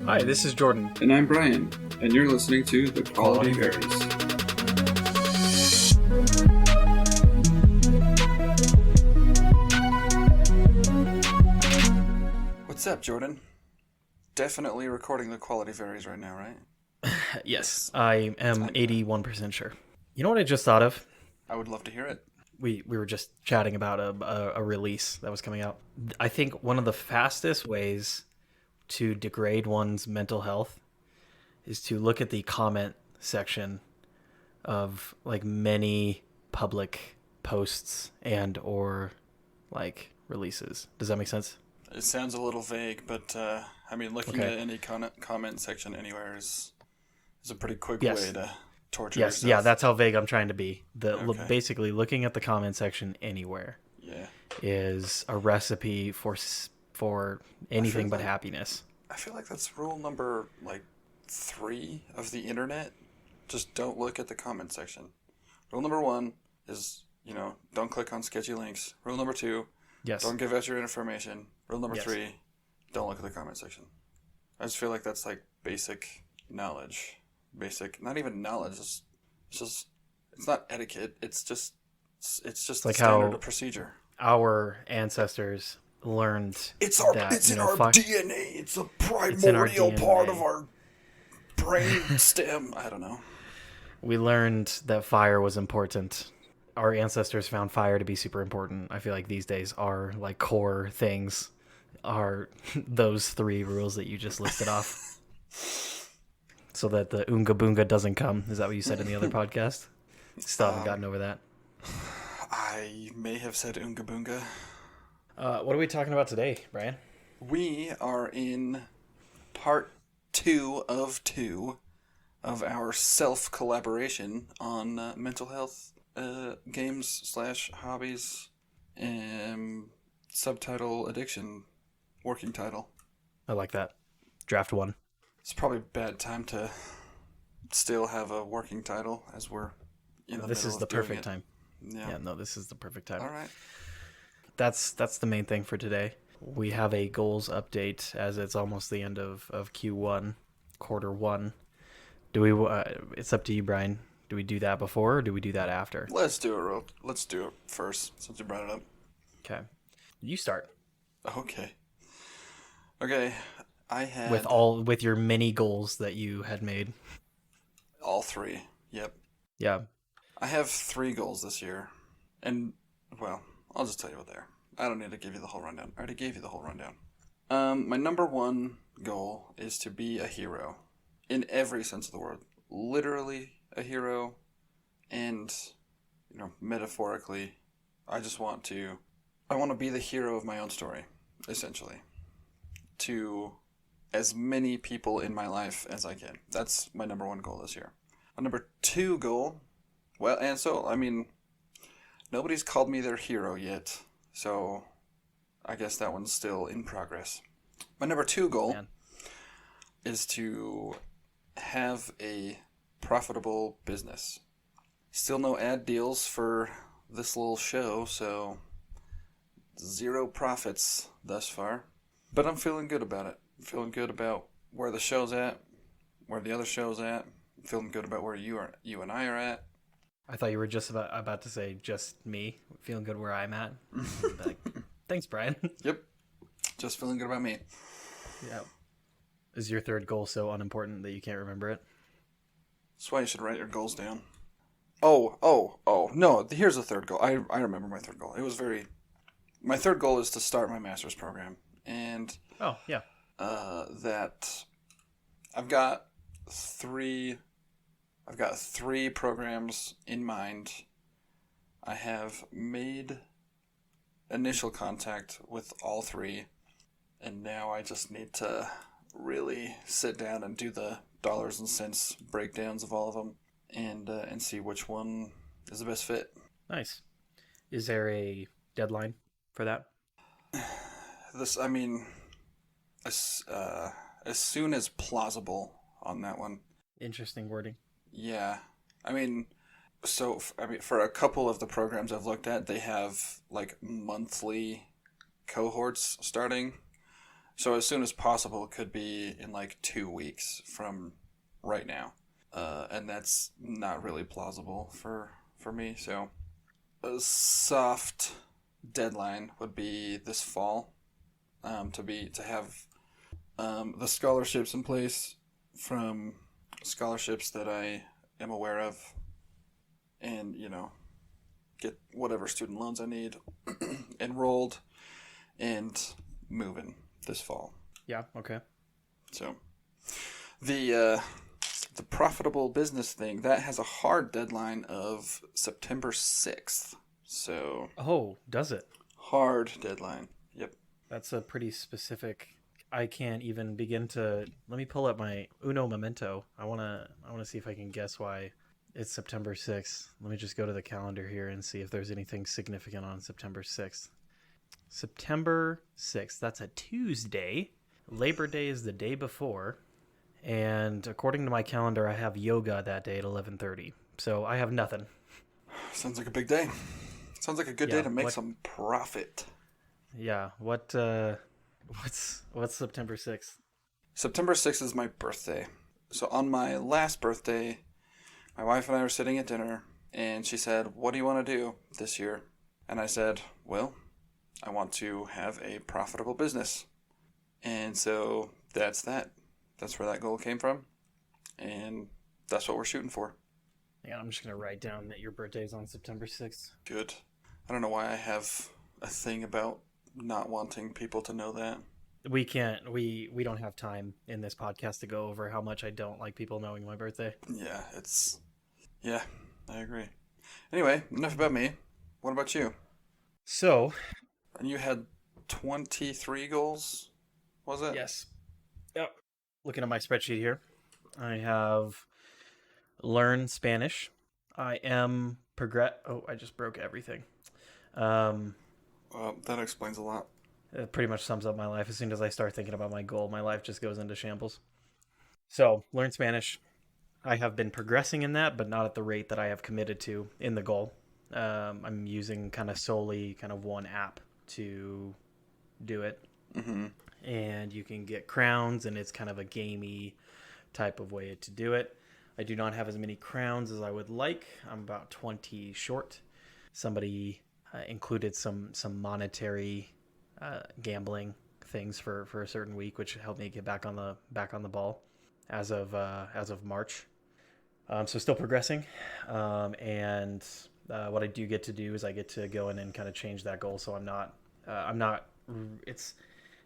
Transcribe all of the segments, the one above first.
Hi, this is Jordan. And I'm Bryan, and you're listening to The Quality Varies. What's up, Jordan? Definitely recording The Quality Varies right now, right? Yes, I am 81% sure. You know what I just thought of? I would love to hear it. We were just chatting about a release that was coming out. I think one of the fastest ways to degrade one's mental health is to look at the comment section of like many public posts and or like releases. Does that make sense? It sounds a little vague, but I mean, looking at any comment section anywhere is a pretty quick way to torture yourself. Yeah, that's how vague I'm trying to be. Basically, looking at the comment section anywhere is a recipe for anything but happiness. I feel like that's rule number 3 of the internet. Just don't look at the comment section. Rule number 1 is, don't click on sketchy links. Rule number 2, don't give out your information. Rule number 3, don't look at the comment section. I just feel like that's like basic knowledge. Not even knowledge. It's not etiquette. It's just like standard of procedure. Our ancestors learned it's in our DNA. It's a primordial part of our brain stem. I don't know. We learned that fire was important. Our ancestors found fire to be super important. I feel like these days our like core things are those 3 rules that you just listed off. So that the Oonga Boonga doesn't come. Is that what you said in the other podcast? Still haven't gotten over that. I may have said Oonga Boonga. What are we talking about today, Bryan? We are in part 2 of 2 of our self-collaboration on mental health games / hobbies, subtitle addiction, working title. I like that. Draft 1. It's probably a bad time to still have a working title as we're in the This middle is of the doing perfect it. time. Yeah, no, this is the perfect time. All right. That's the main thing for today. We have a goals update as it's almost the end of Q1, quarter 1. Do we? It's up to you, Bryan. Do we do that before or do we do that after? Let's do it. Let's do it first since you brought it up. Okay, you start. Okay. I had with your many goals that you had made. All 3. Yep. Yeah. I have 3 goals this year, and well, I'll just tell you what they are. I don't need to give you the whole rundown. I already gave you the whole rundown. My number 1 goal is to be a hero, in every sense of the word. Literally a hero, and metaphorically, I want to be the hero of my own story, essentially, to as many people in my life as I can. That's my number 1 goal this year. My number 2 goal, nobody's called me their hero yet, so I guess that one's still in progress. My number 2 goal is to have a profitable business. Still no ad deals for this little show, so 0 profits thus far. But I'm feeling good about it. I'm feeling good about where the show's at, where the other show's at. I'm feeling good about where you and I are at. I thought you were just about to say just me. Feeling good where I'm at. Like, thanks, Bryan. Yep. Just feeling good about me. Yeah. Is your 3rd goal so unimportant that you can't remember it? That's why you should write your goals down. Oh. No, here's the 3rd goal. I remember my 3rd goal. My 3rd goal is to start my master's program. And that I've got 3 programs in mind. I have made initial contact with all 3, and now I just need to really sit down and do the dollars and cents breakdowns of all of them and see which one is the best fit. Nice. Is there a deadline for that? As soon as plausible on that one. Interesting wording. Yeah. For a couple of the programs I've looked at, they have like monthly cohorts starting. So as soon as possible could be in like 2 weeks from right now. And that's not really plausible for me. So a soft deadline would be this fall, to have the scholarships in place from scholarships that I am aware of, and get whatever student loans I need enrolled and moving this fall. Yeah. Okay. So the profitable business thing that has a hard deadline of September 6th. So Oh, does it? hard deadline. Yep. That's a pretty specific. I can't even begin to. Let me pull up my Uno Memento. I wanna see if I can guess why it's September 6th. Let me just go to the calendar here and see if there's anything significant on September 6th. September 6th. That's a Tuesday. Labor Day is the day before, and according to my calendar, I have yoga that day at 11:30. So I have nothing. Sounds like a big day. Sounds like a good day to make some profit. Yeah. What's September 6th? September 6th is my birthday. So on my last birthday, my wife and I were sitting at dinner, and she said, "What do you want to do this year?" And I said, "Well, I want to have a profitable business." And so that's that. That's where that goal came from. And that's what we're shooting for. Yeah, I'm just going to write down that your birthday is on September 6th. Good. I don't know why I have a thing about not wanting people to know that. We can't, we don't have time in this podcast to go over how much I don't like people knowing my birthday. Yeah, I agree. Anyway, enough about me. What about you? So, And you had 23 goals, was it? yes. Yep. Looking at my spreadsheet here, I have learn Spanish. I am Oh, I just broke everything. Well, that explains a lot. It pretty much sums up my life. As soon as I start thinking about my goal, my life just goes into shambles. So, learn Spanish. I have been progressing in that, but not at the rate that I have committed to in the goal. I'm using kind of solely kind of one app to do it. Mm-hmm. And you can get crowns, and it's kind of a gamey type of way to do it. I do not have as many crowns as I would like. I'm about 20 short. Somebody included some monetary gambling things for a certain week, which helped me get back on the ball as of March. So still progressing, and what I do get to do is I get to go in and kind of change that goal. So I'm not.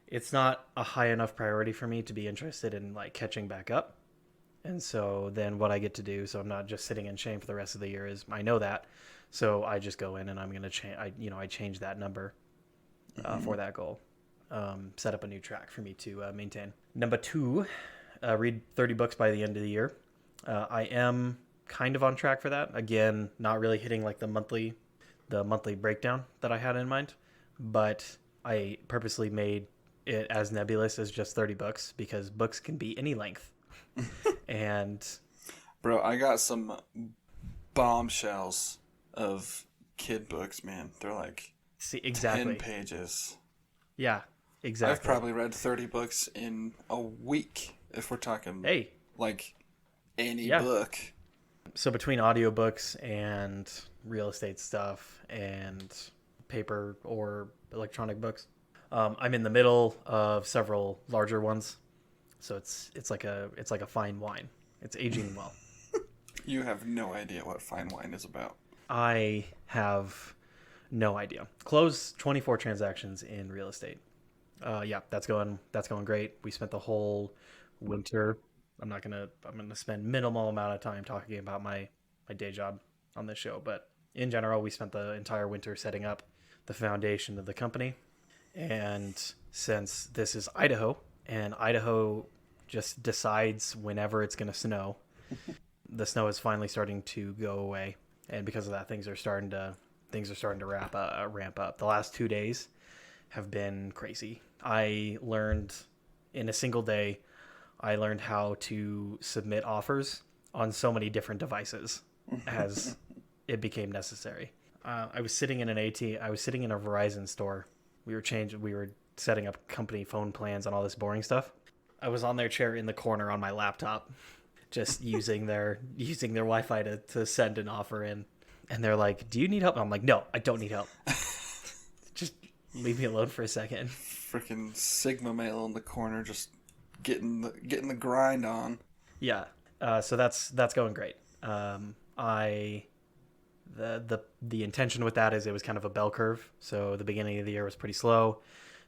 It's not a high enough priority for me to be interested in like catching back up. And so then what I get to do, so I'm not just sitting in shame for the rest of the year, is I know that. So I just go in and I'm going to change, I change that number for that goal. Set up a new track for me to maintain. Number 2, read 30 books by the end of the year. I am kind of on track for that. Again, not really hitting like the monthly breakdown that I had in mind, but I purposely made it as nebulous as just 30 books because books can be any length. And bro, I got some bombshells of kid books, man. They're like 10 pages. Yeah, exactly. I've probably read 30 books in a week if we're talking like any book. So between audiobooks and real estate stuff and paper or electronic books, I'm in the middle of several larger ones. So it's like a fine wine. It's aging well. You have no idea what fine wine is about. I have no idea. Closed 24 transactions in real estate. Yeah, that's going great. We spent the whole winter. I'm gonna spend minimal amount of time talking about my day job on this show, but in general, we spent the entire winter setting up the foundation of the company. And since this is Idaho, and Idaho just decides whenever it's going to snow, the snow is finally starting to go away, and because of that, things are starting to ramp up. The last 2 days have been crazy. I learned in a single day, I learned how to submit offers on so many different devices as it became necessary. I was sitting in a Verizon store. We were setting up company phone plans and all this boring stuff. I was on their chair in the corner on my laptop, just using their Wi-Fi to send an offer in. And they're like, "Do you need help?" And I'm like, "No, I don't need help. Just leave me alone for a second." Freaking Sigma male in the corner, just getting the grind on. Yeah. So that's going great. The intention with that is it was kind of a bell curve. So the beginning of the year was pretty slow.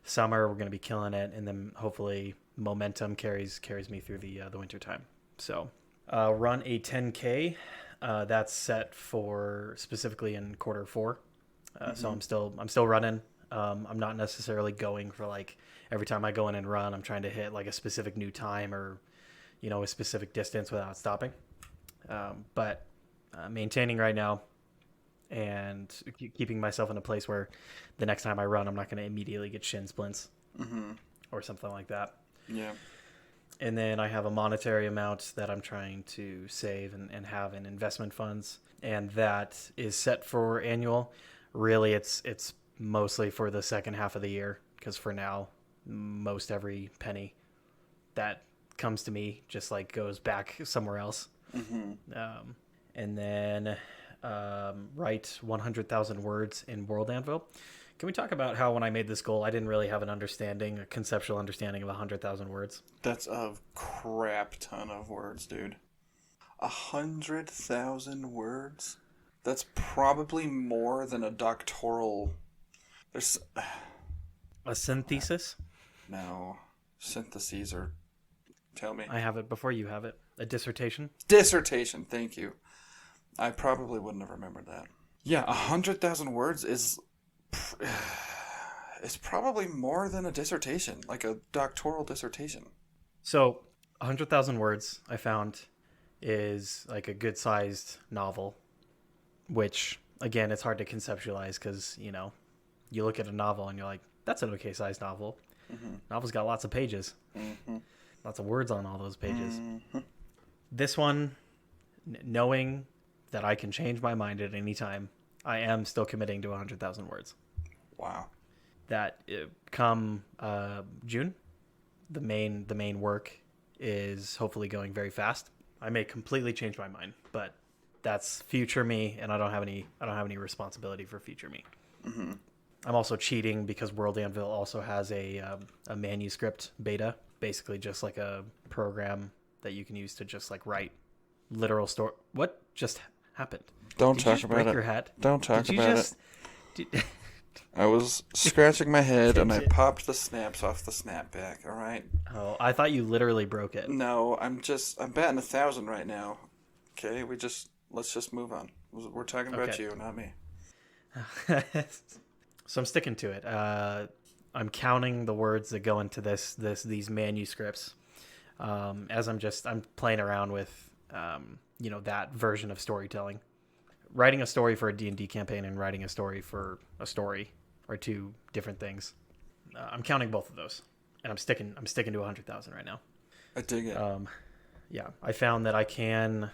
Summer we're going to be killing it, and then hopefully momentum carries me through the winter time. So run a 10K. That's set for specifically in quarter 4. So I'm still running. I'm not necessarily going for like every time I go in and run, I'm trying to hit like a specific new time or, a specific distance without stopping. But maintaining right now and keeping myself in a place where the next time I run, I'm not going to immediately get shin splints or something like that. Yeah. And then I have a monetary amount that I'm trying to save and have in investment funds. And that is set for annual. Really, it's mostly for the second half of the year, because for now, most every penny that comes to me just like goes back somewhere else. And then write 100,000 words in World Anvil. Can we talk about how when I made this goal, I didn't really have a conceptual understanding of 100,000 words? That's a crap ton of words, dude. 100,000 words? That's probably more than a doctoral. There's a synthesis? No, syntheses are. Tell me. I have it before you have it. A dissertation? Dissertation, thank you. I probably wouldn't have remembered that. Yeah, 100,000 words is. It's probably more than a dissertation, like a doctoral dissertation. So, 100,000 words, I found, is like a good-sized novel, which, again, it's hard to conceptualize because, you look at a novel and you're like, that's an okay-sized novel. Novel's got lots of pages. Lots of words on all those pages. This one, knowing that I can change my mind at any time, I am still committing to 100,000 words. Wow. That come June, the main work is hopefully going very fast. I may completely change my mind, but that's future me, and I don't have any responsibility for future me. I'm also cheating because World Anvil also has a manuscript beta, basically just like a program that you can use to just like write literal story. What just happened? Don't Did talk you just about break it. your hat? Don't talk Did you about just, it. I was scratching my head and I popped the snaps off the snapback. All right. Oh, I thought you literally broke it. No, I'm batting 1,000 right now. Okay, let's just move on. We're talking about you, not me. So I'm sticking to it. I'm counting the words that go into these manuscripts. As I'm playing around with, that version of storytelling. Writing a story for a D&D campaign and writing a story for a story are two different things. I'm counting both of those, and I'm sticking to 100,000 right now. I dig it. Yeah, I found that I can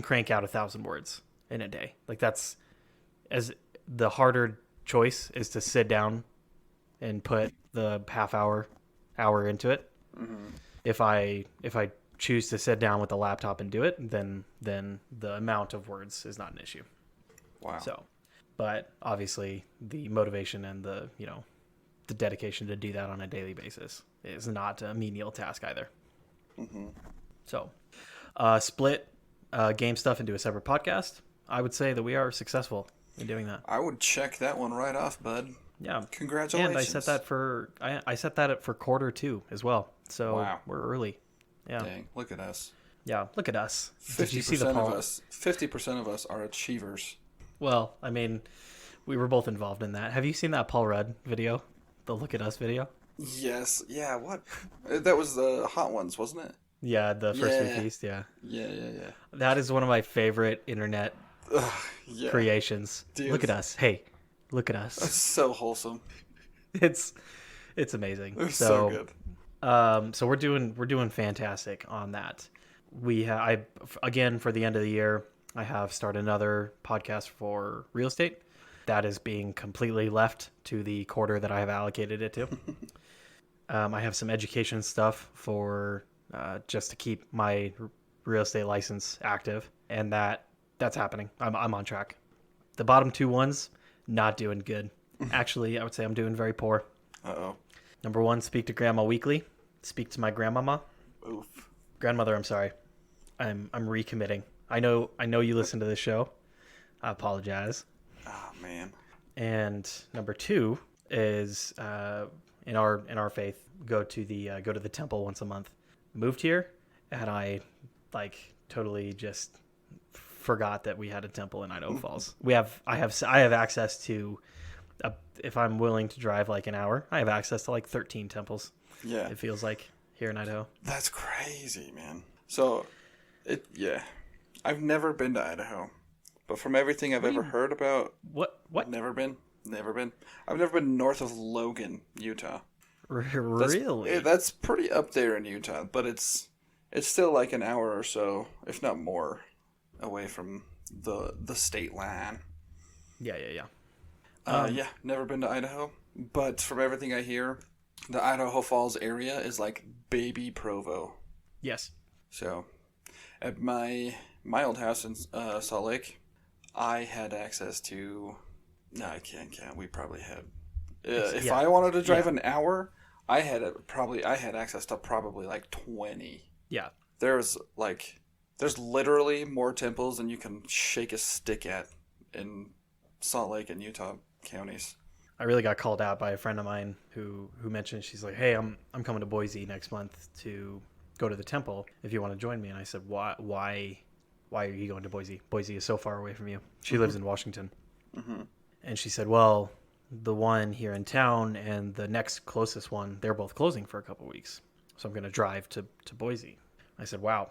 crank out 1,000 words in a day. Like that's as the harder choice is to sit down and put the half hour into it. If I choose to sit down with the laptop and do it, then the amount of words is not an issue. Wow. So, but obviously the motivation and the dedication to do that on a daily basis is not a menial task either. So, split game stuff into a separate podcast. I would say that we are successful in doing that. I would check that one right off, bud. Yeah. Congratulations. And I set that for quarter 2 as well. So wow. We're early. Yeah. Dang, look at us. Yeah, look at us. 50% of us. 50% of us are achievers. Well, I mean, we were both involved in that. Have you seen that Paul Rudd video? The Look at Us video? Yes. Yeah. What? That was the Hot Ones, wasn't it? Yeah, the First We Feast. Yeah. Yeah. That is one of my favorite internet creations. Dude. Look at us. Hey, look at us. That's so wholesome. It's amazing. It's so good. So we're doing fantastic on that. Again, for the end of the year, I have started another podcast for real estate. that is being completely left to the quarter that I have allocated it to. I have some education stuff for just to keep my real estate license active, and that's happening. I'm on track. The bottom two ones, not doing good. Actually, I would say I'm doing very poor. Uh-oh. Number one, speak to grandma weekly. Speak to my grandmama. Oof. Grandmother, I'm sorry. I'm recommitting. I know you listen to this show. I apologize. Oh, man. And number two is in our faith, go to the temple once a month. Moved here, and I totally just forgot that we had a temple in Idaho Falls. I have access to, if I'm willing to drive like an hour, I have access to like 13 temples. Yeah. It feels like here in Idaho. That's crazy, man. So, I've never been to Idaho, but from everything I've ever heard about, What? never been. I've never been north of Logan, Utah. Really? That's pretty up there in Utah, but it's still like an hour or so, if not more, away from the state line. Yeah. Yeah, never been to Idaho, but from everything I hear, the Idaho Falls area is like baby Provo. Yes. So, at my old house in Salt Lake, I had access to. No, I can't. We probably had. If I wanted to drive an hour, I had access to probably like 20. Yeah. There's literally more temples than you can shake a stick at in Salt Lake and Utah counties. I really got called out by a friend of mine who mentioned, she's like, "Hey, I'm coming to Boise next month to go to the temple. If you want to join me." And I said, "Why are you going to Boise? Boise is so far away from you." She lives in Washington. Mm-hmm. And she said, "Well, the one here in town and the next closest one, they're both closing for a couple of weeks. So I'm going to drive to Boise." I said, "Wow,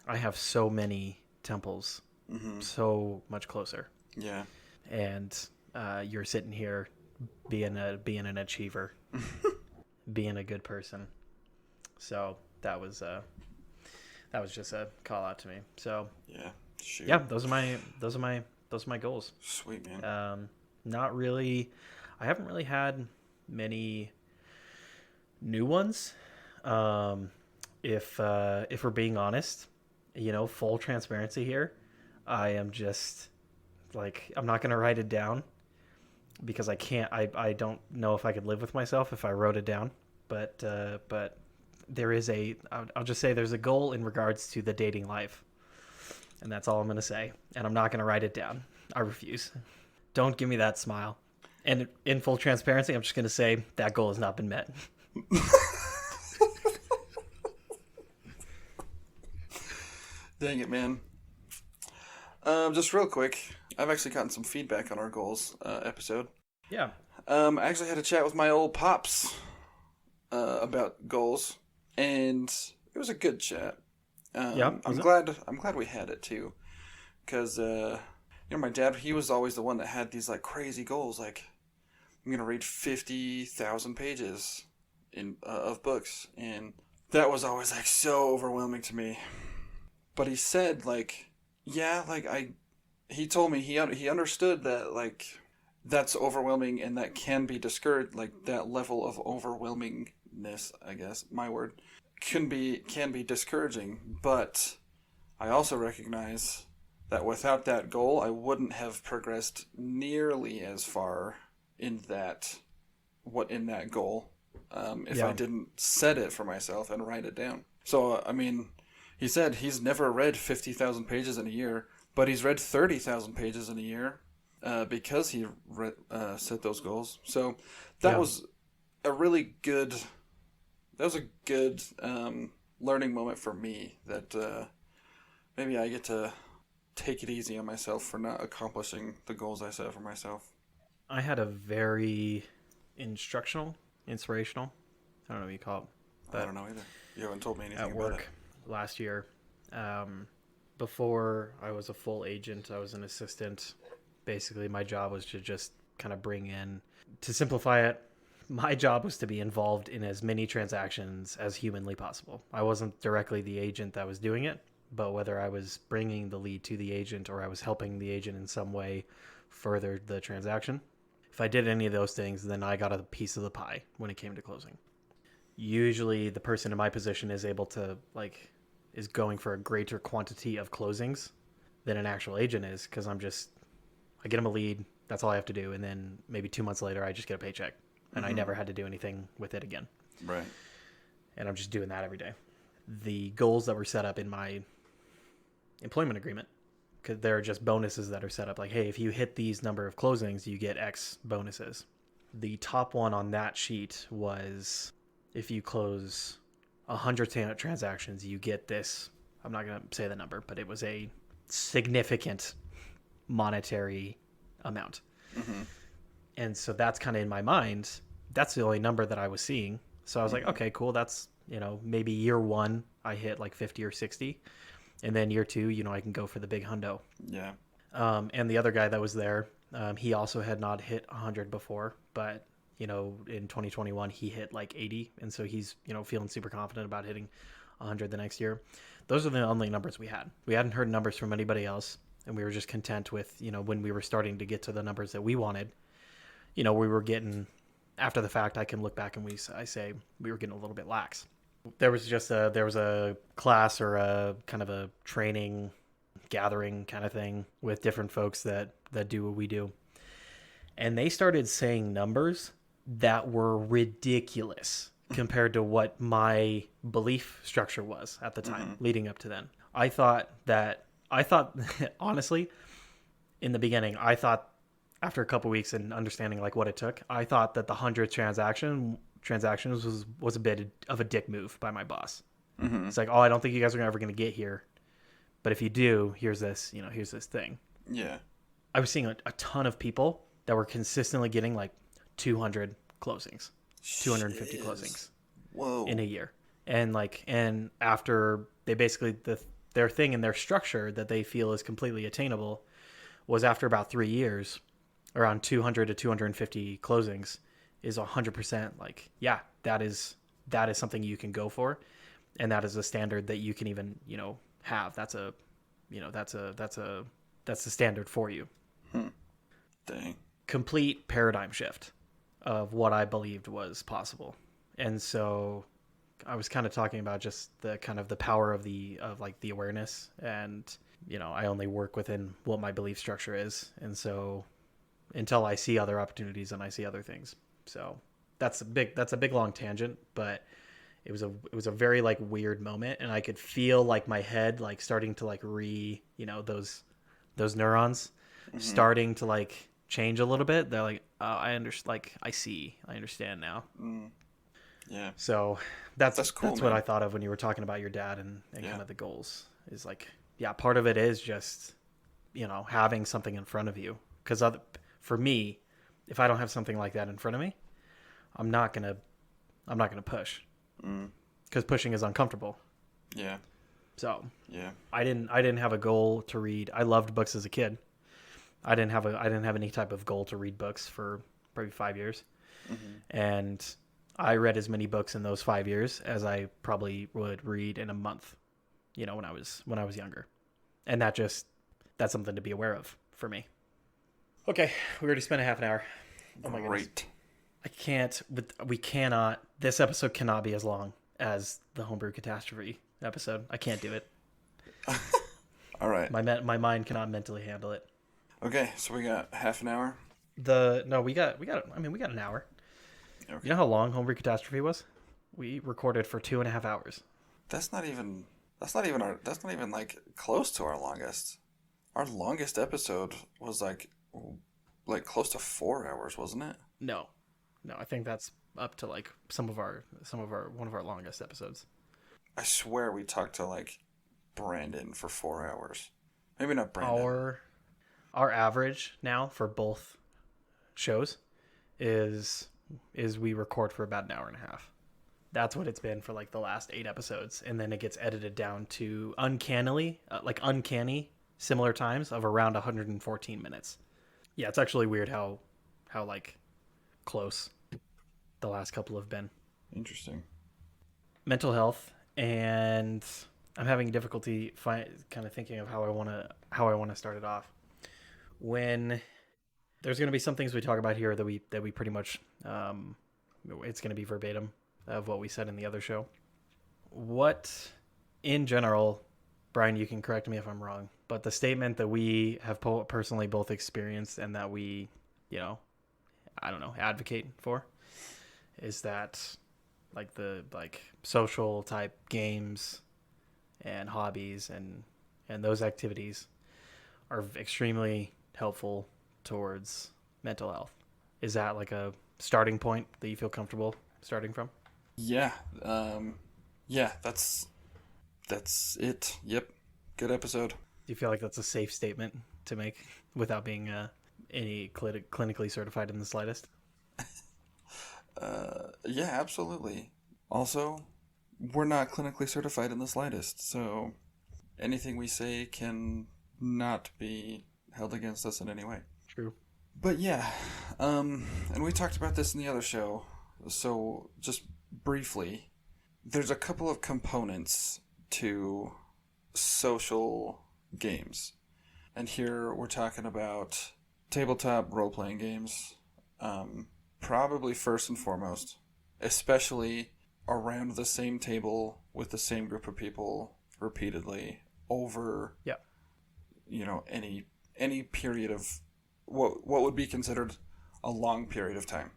I have so many temples, so much closer." Yeah. And you're sitting here being an achiever, being a good person. So that was just a call out to me. So yeah, shoot. Yeah, those are my goals. Sweet, man. Not really. I haven't really had many new ones. If we're being honest, full transparency here, I am just I'm not gonna write it down because I can't. I don't know if I could live with myself if I wrote it down. But there is I'll just say there's a goal in regards to the dating life, and that's all I'm gonna say. And I'm not gonna write it down. I refuse. Don't give me that smile. And in full transparency, I'm just gonna say that goal has not been met. Dang it, man. Just real quick, I've actually gotten some feedback on our goals episode. Yeah. I actually had a chat with my old pops about goals, and it was a good chat. I'm glad we had it too, because my dad, he was always the one that had these crazy goals, I'm gonna read 50,000 pages of books, and that was always so overwhelming to me. But he said he told me he understood that that's overwhelming and that can be discouraged, that level of overwhelmingness, I guess my word, can be discouraging. But I also recognize that without that goal, I wouldn't have progressed nearly as far in that goal if I didn't set it for myself and write it down. So he said he's never read 50,000 pages in a year, but he's read 30,000 pages in a year because he set those goals. So that was a really good. That was a good learning moment for me. That maybe I get to take it easy on myself for not accomplishing the goals I set for myself. I had a very inspirational. I don't know what you call it. But I don't know either. You haven't told me anything at about work it. Last year. Before I was a full agent, I was an assistant. Basically, my job was to just kind of bring in, to simplify it, my job was to be involved in as many transactions as humanly possible. I wasn't directly the agent that was doing it, but whether I was bringing the lead to the agent or I was helping the agent in some way furthered the transaction. If I did any of those things, then I got a piece of the pie when it came to closing. Usually the person in my position is able to is going for a greater quantity of closings than an actual agent is, because I get them a lead, that's all I have to do, and then maybe 2 months later I just get a paycheck, and I never had to do anything with it again. Right. And I'm just doing that every day. The goals that were set up in my employment agreement, because there are just bonuses that are set up, like, hey, if you hit these number of closings, you get X bonuses. The top one on that sheet was, if you close 100 transactions, you get this. I'm not going to say the number, but it was a significant monetary amount. And so that's kind of in my mind. That's the only number that I was seeing. So I was like, okay, cool. That's, maybe year one, I hit like 50 or 60. And then year two, I can go for the big hundo. Yeah. And the other guy that was there, he also had not hit 100 before, but in 2021 he hit like 80, and so he's feeling super confident about hitting 100 the next year. Those are the only numbers we had. We hadn't heard numbers from anybody else, and we were just content with when we were starting to get to the numbers that we wanted. We were getting, after the fact, I can look back and I say we were getting a little bit lax. There was a class or a kind of a training gathering kind of thing with different folks that do what we do, and they started saying numbers that were ridiculous compared to what my belief structure was at the time leading up to then. I thought honestly, in the beginning, I thought, after a couple weeks and understanding like what it took, I thought that the 100 transactions was a bit of a dick move by my boss. It's like, oh, I don't think you guys are ever going to get here, but if you do, here's this thing. Yeah. I was seeing a ton of people that were consistently getting like 200 closings, 250 closings. Whoa. In a year. And after they basically, their thing and their structure that they feel is completely attainable was, after about 3 years, around 200 to 250 closings is 100% like, yeah, that is something you can go for. And that is a standard that you can even, have. That's the standard for you. Dang. Complete paradigm shift of what I believed was possible. And so I was kind of talking about just the kind of the power of the awareness, and I only work within what my belief structure is, and so until I see other opportunities and I see other things. So that's a big long tangent, but it was a very like weird moment, and I could feel like my head like starting to like those neurons starting to like change a little bit. They're like, oh, I understand now. Yeah. So that's cool. That's what I thought of when you were talking about your dad and kind of the goals. Is like, yeah, part of it is just having something in front of you, because for me, if I don't have something like that in front of me, I'm not gonna push, because pushing is uncomfortable. Yeah. So yeah, I didn't have a goal to read. I loved books as a kid. I didn't have any type of goal to read books for probably 5 years, and I read as many books in those 5 years as I probably would read in a month, when I was younger, and that's something to be aware of for me. Okay, we already spent a half an hour. Oh my goodness. We cannot. This episode cannot be as long as the Homebrew Catastrophe episode. I can't do it. All right. My mind cannot mentally handle it. Okay, so we got half an hour. We got an hour. Okay. You know how long Homebrew Catastrophe was? We recorded for 2.5 hours. That's not even like close to our longest. Our longest episode was like close to 4 hours, wasn't it? No, I think that's up to like one of our longest episodes. I swear we talked to like Brandon for 4 hours. Maybe not Brandon. Our average now for both shows is we record for about an hour and a half. That's what it's been for like the last 8 episodes, and then it gets edited down to uncanny similar times of around 114 minutes. Yeah, it's actually weird how like close the last couple have been. Interesting. Mental health, and I'm having difficulty kind of thinking of how I want to start it off. When There's going to be some things we talk about here that we pretty much it's going to be verbatim of what we said in the other show. What, in general, Brian, you can correct me if I'm wrong, but the statement that we have personally both experienced and that we, I don't know, advocate for is that like social type games and hobbies and those activities are extremely helpful towards mental health. Is that like a starting point that you feel comfortable starting from? Yeah. Yeah, that's it. Yep. Good episode. Do you feel like that's a safe statement to make without being any clinically certified in the slightest? Yeah, absolutely. Also, we're not clinically certified in the slightest, so anything we say can not be held against us in any way. True. But yeah, and we talked about this in the other show, so just briefly, there's a couple of components to social games. And here we're talking about tabletop role playing games, probably first and foremost, especially around the same table with the same group of people repeatedly over, Yeah. any period of what would be considered a long period of time.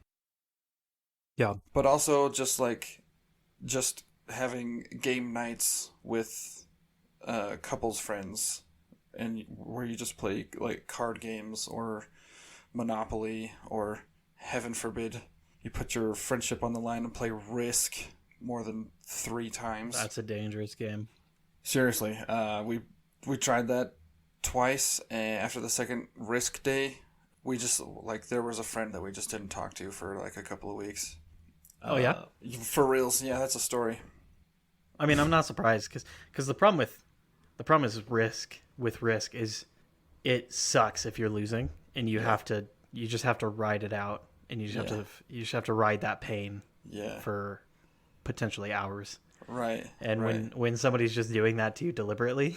Yeah. But also just having game nights with couples friends, and where you just play like card games or Monopoly, or heaven forbid you put your friendship on the line and play Risk more than 3 times. That's a dangerous game. Seriously, we tried that twice, and after the second Risk day, we just there was a friend that we just didn't talk to for like a couple of weeks. Oh yeah. For reals, yeah, that's a story. I mean, I'm not surprised because the problem is risk is it sucks if you're losing and you just have to ride it out, and you just have to ride that pain for potentially hours. Right. And right. when somebody's just doing that to you deliberately,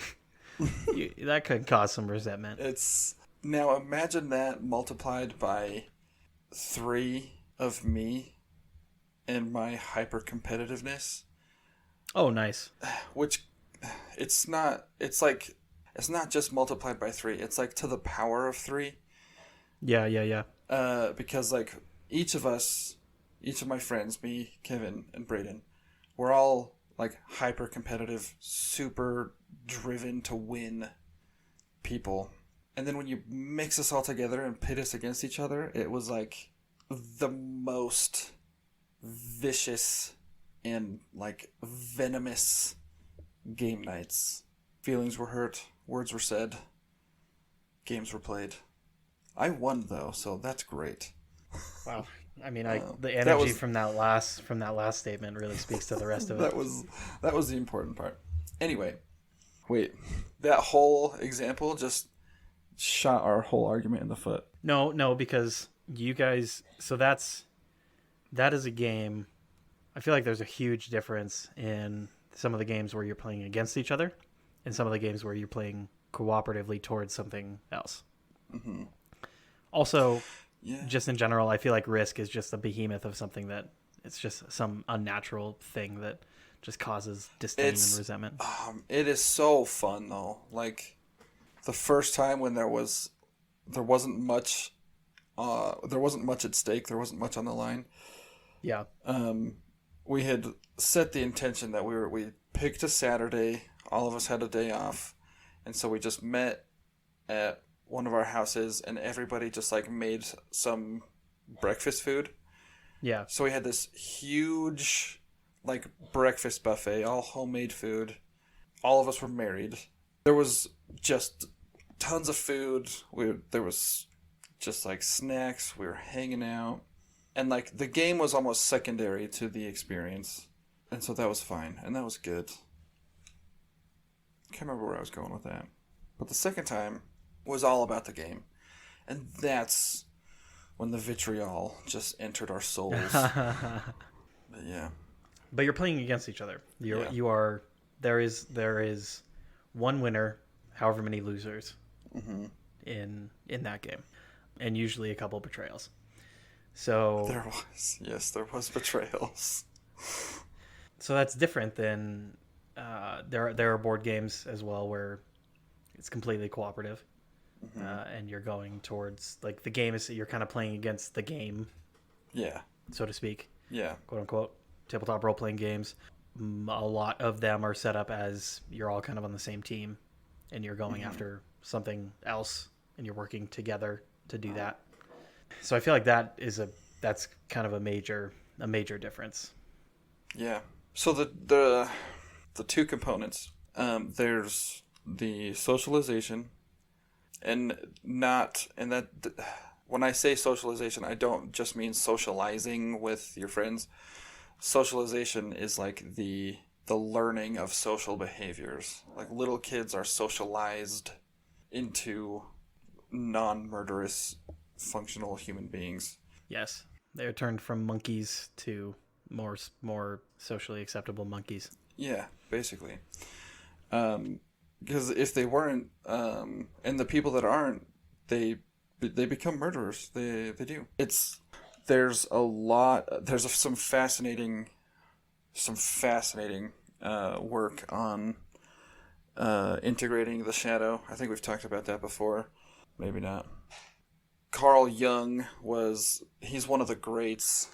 that could cause some resentment. It's now imagine that multiplied by 3 of me and my hyper competitiveness. Oh, nice. Which it's not just multiplied by 3. It's like to the power of 3. Yeah. Because each of my friends, me, Kevin, and Braden, we're all like hyper competitive, super driven to win people. And then when you mix us all together and pit us against each other, it was like the most vicious and like venomous game nights. Feelings were hurt, words were said, games were played. I won though, so that's great. Wow. I mean, the energy from that last statement really speaks to the rest of it. That was the important part. Anyway, wait, that whole example just shot our whole argument in the foot. No, because you guys. So that is a game. I feel like there's a huge difference in some of the games where you're playing against each other, and some of the games where you're playing cooperatively towards something else. Mm-hmm. Also, yeah. Just in general, I feel like Risk is just a behemoth of something that it's just some unnatural thing that just causes disdain and resentment. It is so fun though. Like the first time when there wasn't much at stake, there wasn't much on the line. Yeah. We had set the intention that we picked a Saturday. All of us had a day off, and so we just met at one of our houses, and everybody just made some breakfast food. Yeah. So we had this huge breakfast buffet, all homemade food. All of us were married. There was just tons of food. There was just snacks. We were hanging out. And the game was almost secondary to the experience. And so that was fine. And that was good. Can't remember where I was going with that. But the second time was all about the game. And that's when the vitriol just entered our souls. But yeah. But you're playing against each other. You are there is one winner, however many losers Mm-hmm. in that game. and usually a couple betrayals. So There was betrayals. so that's different than there are board games as well where it's completely cooperative, and you're going towards like the game is you're kind of playing against the game, Yeah. so to speak, Yeah. quote unquote. Tabletop role playing games, a lot of them are set up as you're all kind of on the same team, and you're going after something else, and you're working together to do that. So I feel like that's kind of a major difference. Yeah. So the two components, there's the socialization, and not and that when I say socialization, I don't just mean socializing with your friends. Socialization is like the learning of social behaviors. Like little kids are socialized into non-murderous functional human beings. Yes, they're turned from monkeys to more socially acceptable monkeys. Yeah, basically. Because if they weren't, and the people that aren't, they become murderers. They do. There's some fascinating work on integrating the shadow. I think we've talked about that before. Maybe not. Carl Jung he's one of the greats.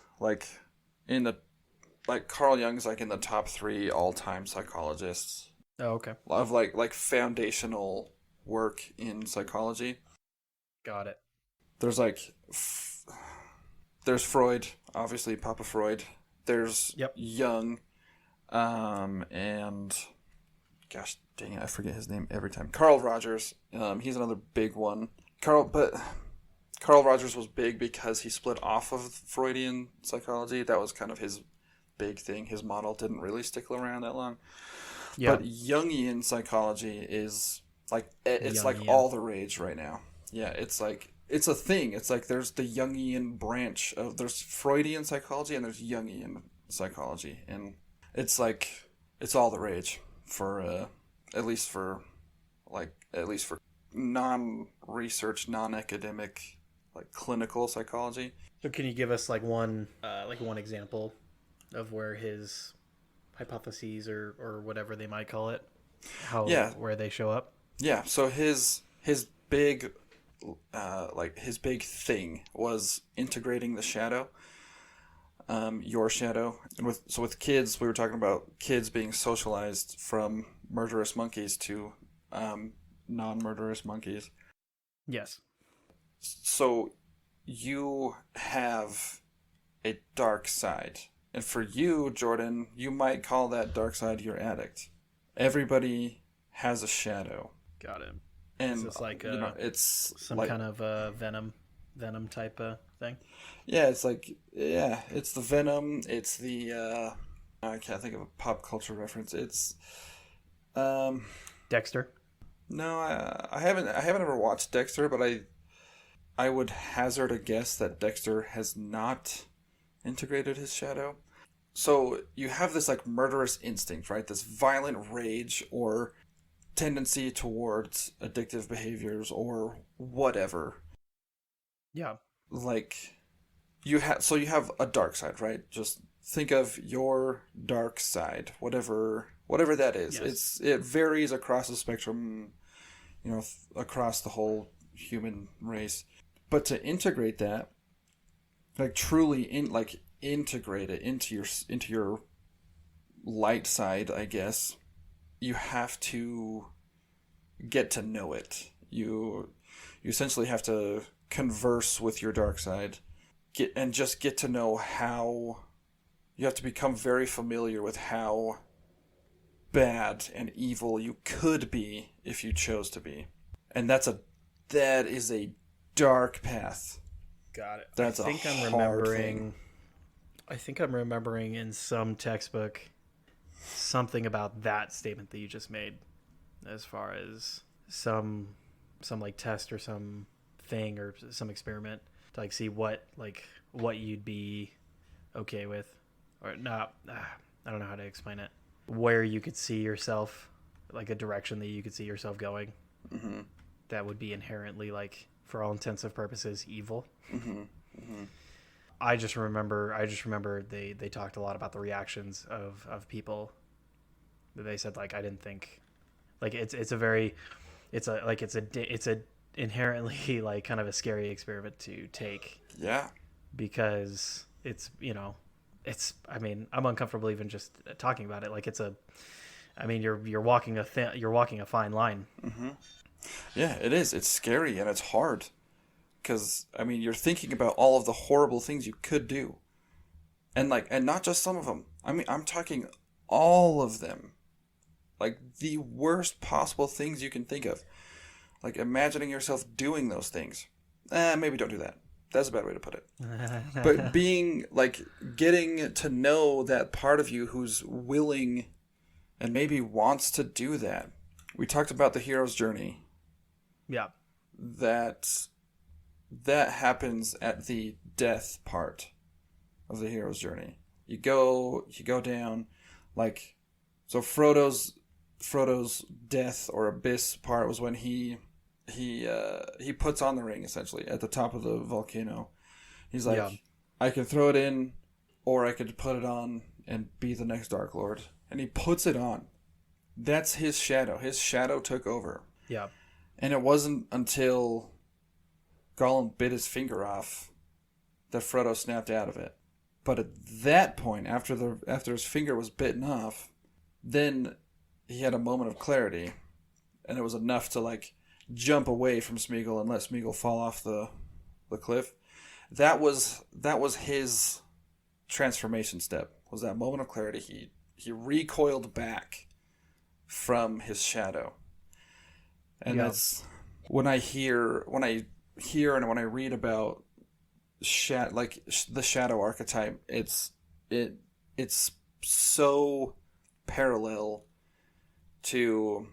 Carl Jung's like in the top 3 all-time psychologists Oh, okay, of like foundational work in psychology. got it. There's there's Freud, obviously Papa Freud. There's Yep. Jung, and gosh dang it, I forget his name every time. Carl Rogers, he's another big one. Carl Rogers was big because he split off of Freudian psychology. That was kind of his big thing. His model didn't really stick around that long. Yeah. But Jungian psychology is it's like Jungian. all the rage right now. Yeah, it's a thing. It's like there's the Jungian branch of there's Freudian psychology and there's Jungian psychology, and it's all the rage for at least for non-research, non-academic, like clinical psychology. So can you give us like one example of where his hypotheses or whatever they might call it, where they show up? Yeah. So his big his big thing was integrating the shadow, your shadow, and with kids, we were talking about kids being socialized from murderous monkeys to non-murderous monkeys. Yes. So you have a dark side. And for you, Jordan, you might call that dark side your addict. Everybody has a shadow. Got it. And Is this like it's some like, kind of venom type of thing? yeah, it's it's the venom. It's the I can't think of a pop culture reference. It's Dexter. no, I haven't ever watched Dexter, but I would hazard a guess that Dexter has not integrated his shadow. So you have this like murderous instinct, right? This violent rage or tendency towards addictive behaviors or whatever. Yeah. Like you have a dark side, right? Just think of your dark side, whatever that is. Yes. It varies across the spectrum, across the whole human race. But to integrate that, like truly integrate it into your light side, I guess, you have to get to know it. You essentially have to converse with your dark side, get to know how. You have to become very familiar with how bad and evil you could be if you chose to be, and that is a dark path. Got it. That's I think a I'm hard remembering. thing. I think I'm remembering in some textbook something about that statement that you just made, as far as some like test or some thing or some experiment to like see what you'd be okay with or not. I don't know how to explain it. Where you could see yourself, like a direction that you could see yourself going, Mm-hmm. that would be inherently like for all intensive purposes, evil. Mm-hmm. Mm-hmm. I just remember they talked a lot about the reactions of people. They said like I didn't think like it's a very it's a like it's a inherently like kind of a scary experiment to take Yeah. because it's I mean I'm uncomfortable even just talking about it like it's a I mean you're walking you're walking a fine line. Mm-hmm. Yeah, it is. It's scary and it's hard because I mean you're thinking about all of the horrible things you could do, and not just some of them. I mean I'm talking all of them, like the worst possible things you can think of. Like imagining yourself doing those things. Maybe don't do that. That's a bad way to put it. But being like getting to know that part of you who's willing and maybe wants to do that. We talked about the hero's journey. Yeah. That happens at the death part of the hero's journey. You go down like so Frodo's death or abyss part was when he puts on the ring essentially at the top of the volcano. He's like, Yeah. I can throw it in, or I could put it on and be the next Dark Lord. And he puts it on. That's his shadow. His shadow took over. Yeah. And it wasn't until Gollum bit his finger off that Frodo snapped out of it. But at that point, after his finger was bitten off, then he had a moment of clarity, and it was enough to like jump away from Smeagol and let Smeagol fall off the cliff. That was his transformation step. Was that moment of clarity? He recoiled back from his shadow, and Yeah. that's when I hear and when I read about the shadow archetype. It's so parallel to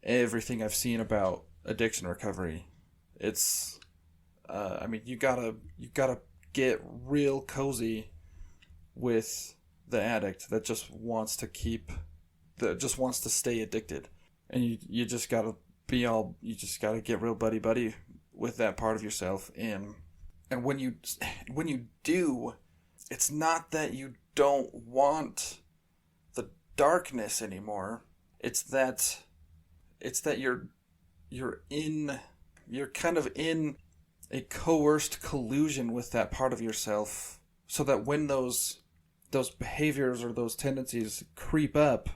everything I've seen about addiction recovery. It's I mean you gotta get real cozy with the addict that just wants to stay addicted, and you just gotta get real buddy buddy with that part of yourself. And when you do, it's not that you don't want the darkness anymore. It's that you're kind of in a coerced collusion with that part of yourself, so that when those behaviors or those tendencies creep up,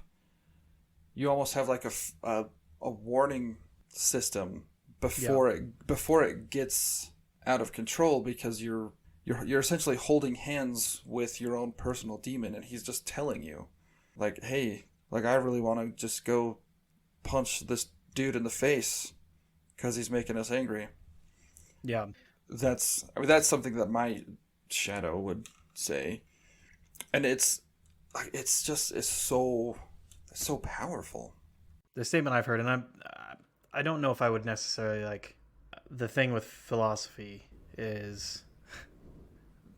you almost have like a warning system before it gets out of control, because you're essentially holding hands with your own personal demon, and he's just telling you like, hey, like I really want to just go punch this dude in the face because he's making us angry. Yeah. That's something that my shadow would say, and it's so powerful. The statement I've heard, and I don't know if I would necessarily like the thing with philosophy is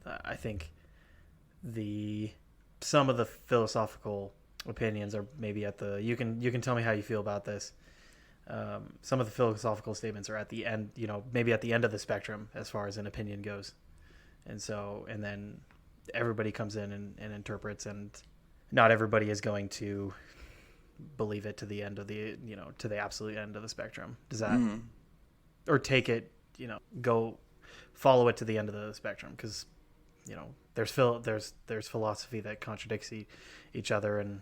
I think some of the philosophical opinions are maybe at the you can tell me how you feel about this. Some of the philosophical statements are at the end, maybe at the end of the spectrum as far as an opinion goes, and then everybody comes in and interprets, and not everybody is going to believe it to the end of to the absolute end of the spectrum. Does that or take it, go follow it to the end of the spectrum, because there's philosophy that contradicts each other, and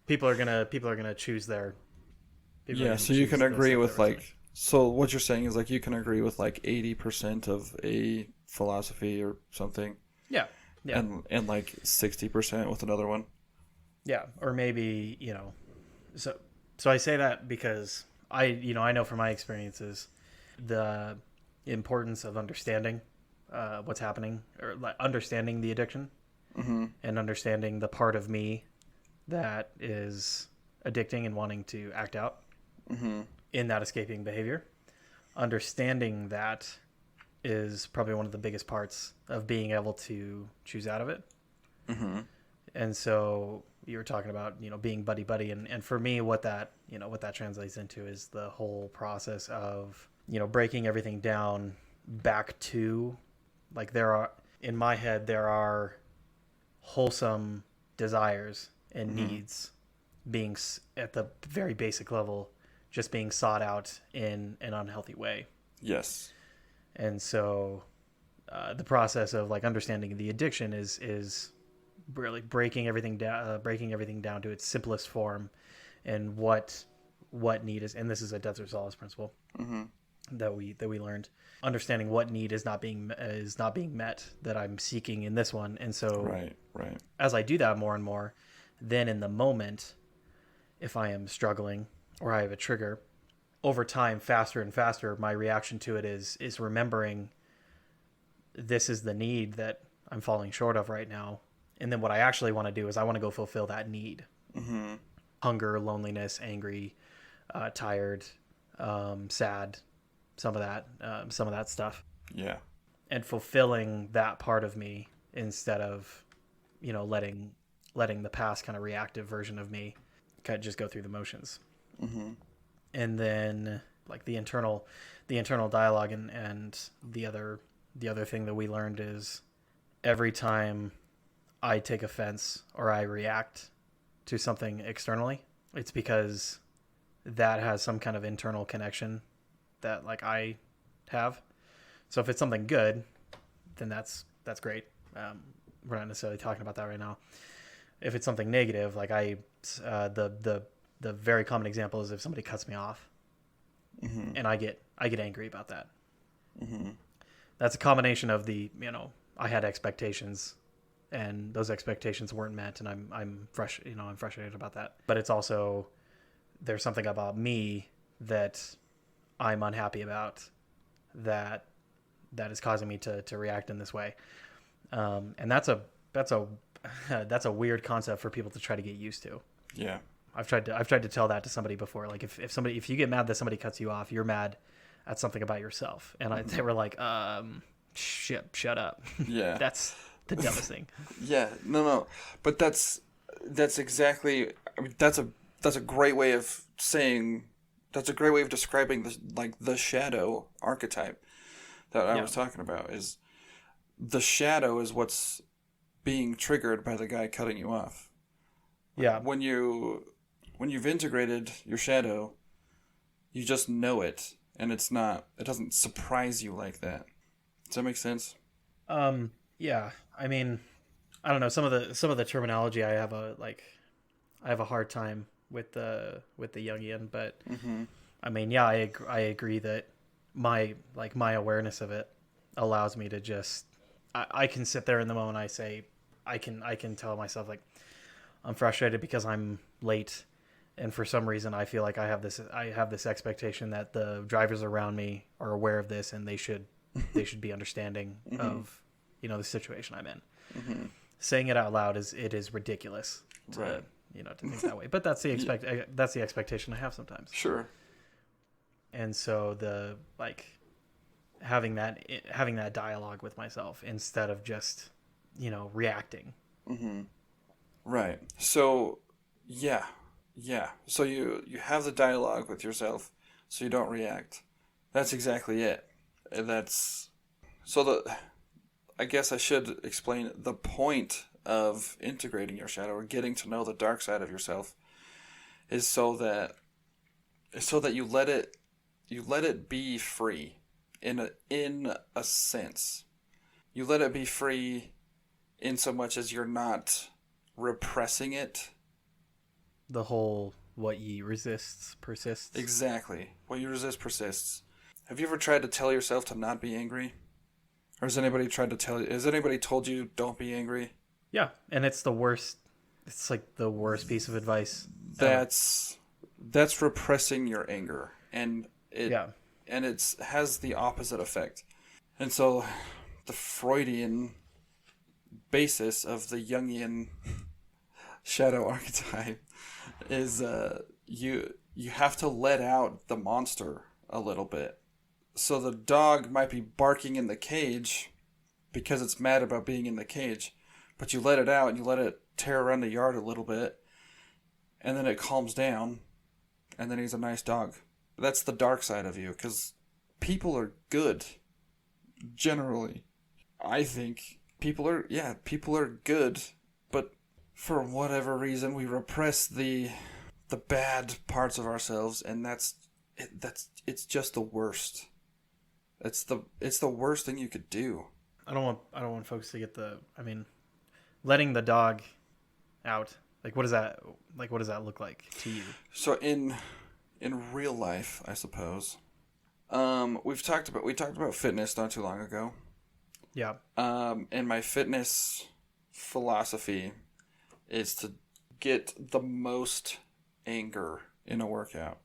people are gonna choose their so you can agree with like, so what you're saying is like you can agree with like 80% of a philosophy or something, yeah and like 60% with another one. Yeah, or maybe, so I say that because I know from my experiences the importance of understanding what's happening, or like understanding the addiction, and understanding the part of me that is addicting and wanting to act out in that escaping behavior. Understanding that is probably one of the biggest parts of being able to choose out of it. And so you were talking about, being buddy buddy, and for me what that translates into is the whole process of breaking everything down back to, like, in my head, there are wholesome desires and needs being at the very basic level, just being sought out in an unhealthy way. Yes. And so the process of like understanding the addiction is really breaking everything down to its simplest form, and what need is. And this is a Desert Solace principle that we learned. Understanding what need is not being met that I'm seeking in this one. And so right. as I do that more and more, then in the moment, if I am struggling or I have a trigger, over time, faster and faster, my reaction to it is remembering this is the need that I'm falling short of right now. And then what I actually want to do is I want to go fulfill that need. Hunger, loneliness, angry, tired, sad, some of that stuff. Yeah. And fulfilling that part of me instead of, letting the past kind of reactive version of me kind of just go through the motions. And then like the internal dialogue and the other thing that we learned is every time I take offense or I react to something externally, it's because that has some kind of internal connection that like I have. So if it's something good, then that's great. We're not necessarily talking about that right now. If it's something negative, like the very common example is if somebody cuts me off, and I get angry about that. That's a combination of I had expectations, and those expectations weren't met, and I'm frustrated about that. But it's also there's something about me that I'm unhappy about that is causing me to react in this way. And that's a weird concept for people to try to get used to. Yeah. I've tried to tell that to somebody before. Like if you get mad that somebody cuts you off, you're mad at something about yourself. And they were like, shut up. Yeah. That's the dumbest thing. Yeah. No. But that's exactly, I mean, that's a great way of saying, that's a great way of describing the shadow archetype that I was talking about. Is the shadow is what's being triggered by the guy cutting you off. Yeah. When you've integrated your shadow, you just know it, and it doesn't surprise you like that. Does that make sense? Yeah. I mean, I don't know, some of the terminology I have a hard time with the Jungian, but I mean, yeah, I agree that my awareness of it allows me to just I can sit there in the moment. I can tell myself like I'm frustrated because I'm late, and for some reason I feel like I have this expectation that the drivers around me are aware of this and they should be understanding of the situation I'm in. Saying it out loud is ridiculous to to think that way, but that's the expectation I have sometimes. Sure. And so having that dialogue with myself instead of just reacting. Right. So yeah. So you have the dialogue with yourself, so you don't react. That's exactly it. I guess I should explain the point of integrating your shadow or getting to know the dark side of yourself is so that you let it be free in a sense. You let it be free in so much as you're not repressing it. The whole what ye resists persists. Exactly. What you resist persists. Have you ever tried to tell yourself to not be angry? Or has anybody told you don't be angry? Yeah, and it's the worst. It's like the worst piece of advice. That's repressing your anger, and it has the opposite effect. And so the Freudian basis of the Jungian shadow archetype is you have to let out the monster a little bit. So the dog might be barking in the cage because it's mad about being in the cage, but you let it out and you let it tear around the yard a little bit, and then it calms down, and then he's a nice dog. That's the dark side of you, because people are good generally. I think people are good, but for whatever reason we repress the bad parts of ourselves, and it's just the worst. It's the worst thing you could do. I don't want folks to get letting the dog out. Like what does that look like to you? So in real life, I suppose. We talked about fitness not too long ago. Yeah. And my fitness philosophy is to get the most anger in a workout.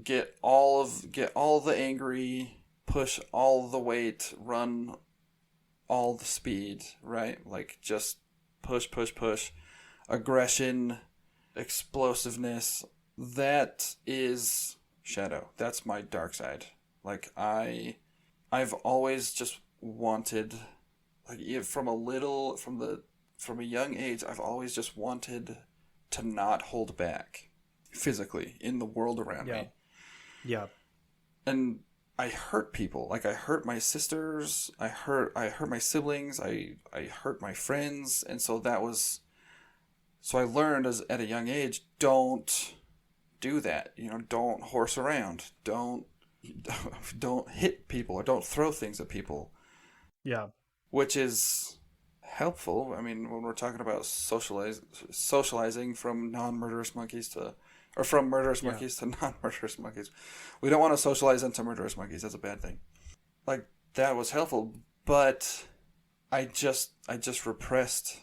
Get all the angry, push all the weight, run all the speed, right? Like just push, push, push. Aggression, explosiveness. That is shadow. That's my dark side. Like I've always just wanted, like from a young age, I've always just wanted to not hold back physically in the world around me. Yeah. And I hurt people. Like I hurt my sisters, I hurt my siblings, I hurt my friends, and so I learned at a young age, don't do that. Don't horse around. Don't hit people or don't throw things at people. Yeah. Which is helpful. I mean, when we're talking about socializing from non-murderous monkeys to monkeys to non-murderous monkeys, we don't want to socialize into murderous monkeys. That's a bad thing. Like that was helpful, but I just repressed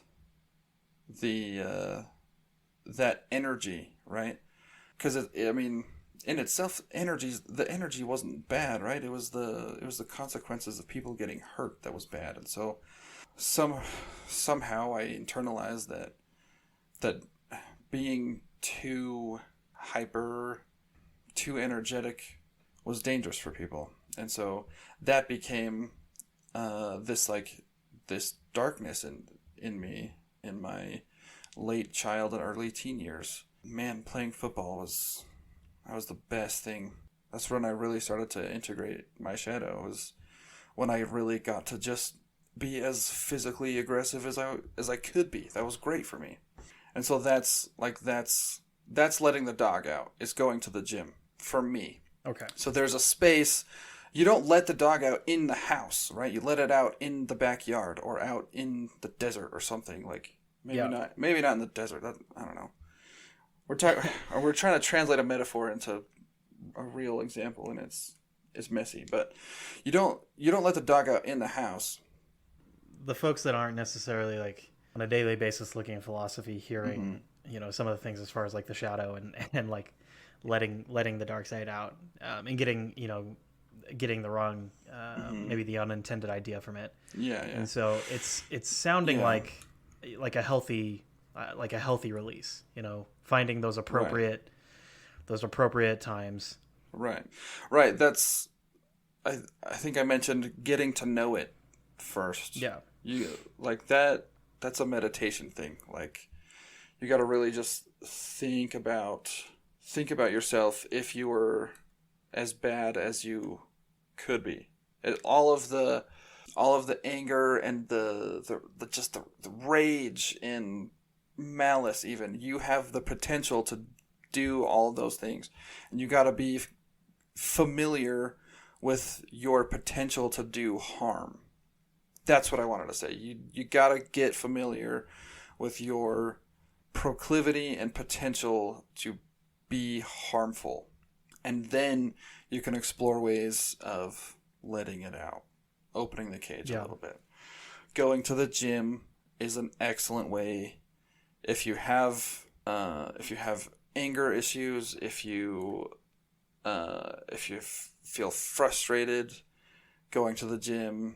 that energy, right? Because in itself, the energy wasn't bad, right? It was the consequences of people getting hurt that was bad, and so somehow I internalized that being too hyper, too energetic was dangerous for people, and so that became this darkness in me in my late child and early teen years. Man, playing football was the best thing. That's when I really started to integrate my shadow. Was when I really got to just be as physically aggressive as I could be. That was great for me. And so that's letting the dog out. It's going to the gym for me. Okay. So there's a space. You don't let the dog out in the house, right? You let it out in the backyard or out in the desert or something. Like maybe not in the desert. I don't know. We're trying to translate a metaphor into a real example, and it's messy. But you don't let the dog out in the house. The folks that aren't necessarily like on a daily basis looking at philosophy, hearing some of the things as far as like the shadow and like letting the dark side out, and getting the wrong maybe the unintended idea from it. Yeah. And so it's sounding like a healthy release. Finding those appropriate times. Right. That's I think I mentioned getting to know it first. Yeah. You like that. That's a meditation thing. Like you got to really just think about yourself if you were as bad as you could be. All of the anger and the rage and malice, even, you have the potential to do all of those things, and you got to be familiar with your potential to do harm. That's what I wanted to say. You got to get familiar with your proclivity and potential to be harmful, and then you can explore ways of letting it out, opening the cage a little bit. Going to the gym is an excellent way. If you have anger issues, if you feel frustrated, going to the gym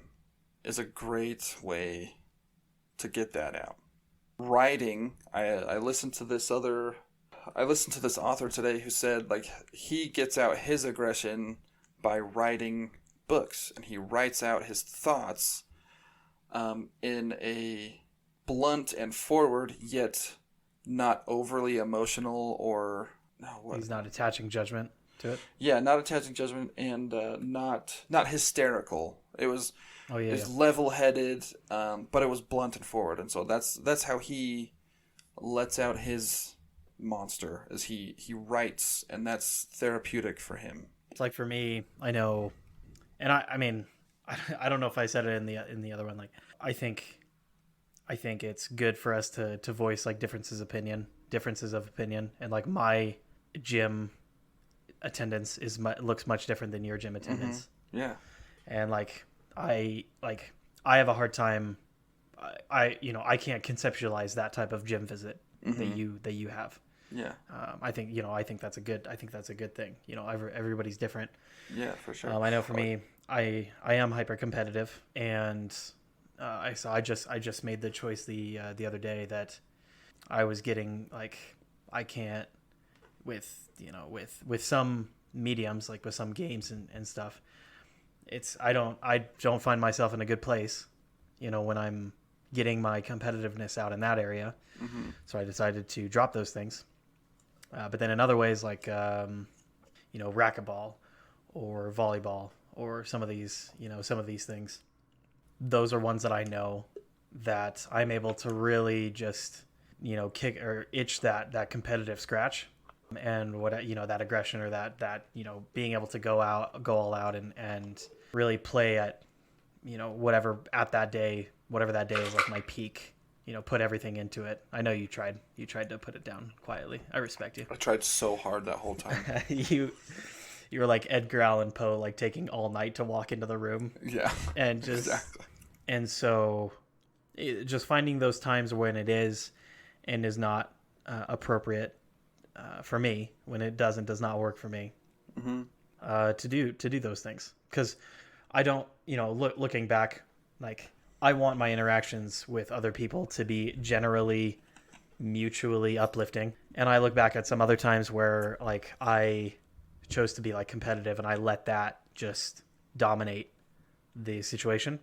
is a great way to get that out. Writing, I listened to this author today who said like he gets out his aggression by writing books, and he writes out his thoughts in a blunt and forward yet not overly emotional or he's not attaching judgment. to it. Yeah, not attaching judgment and not hysterical. It was Oh yeah, yeah. level-headed, but it was blunt and forward, and so that's how he lets out his monster, as he writes, and that's therapeutic for him. It's like for me, I know, and I mean, I don't know if I said it in the other one. Like, I think it's good for us to voice like differences of opinion, and like my gym attendance looks much different than your gym attendance. Yeah. And I have a hard time. I can't conceptualize that type of gym visit that you have. Yeah. I think that's a good thing. Everybody's different. Yeah, for sure. I know for me, I am hyper competitive, and I just made the choice the other day that I was getting like, I can't with some mediums, like with some games and stuff. I don't find myself in a good place, when I'm getting my competitiveness out in that area. Mm-hmm. So I decided to drop those things. But then in other ways, like racquetball or volleyball or some of these things, those are ones that I know that I'm able to really just kick or itch that competitive scratch, and that aggression, or that being able to go all out and really play at whatever that day is like my peak. Put everything into it. I know you tried to put it down quietly. I respect you. I tried so hard that whole time. You were like Edgar Allan Poe, like taking all night to walk into the room. Yeah. And just exactly. And so just finding those times when it is and is not appropriate for me, when it does not work for me, to do those things. Because I don't, looking back, like, I want my interactions with other people to be generally mutually uplifting. And I look back at some other times where like I chose to be like competitive, and I let that just dominate the situation.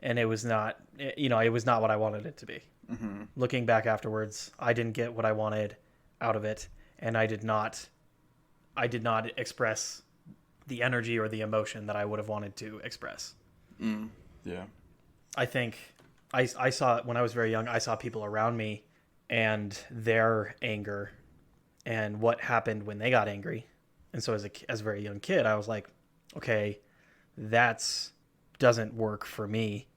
And it was not what I wanted it to be. Mm-hmm. Looking back afterwards, I didn't get what I wanted out of it. And I did not express the energy or the emotion that I would have wanted to express. Yeah. I think I saw, when I was very young, I saw people around me and their anger and what happened when they got angry. And so as a very young kid, I was like, okay, doesn't work for me.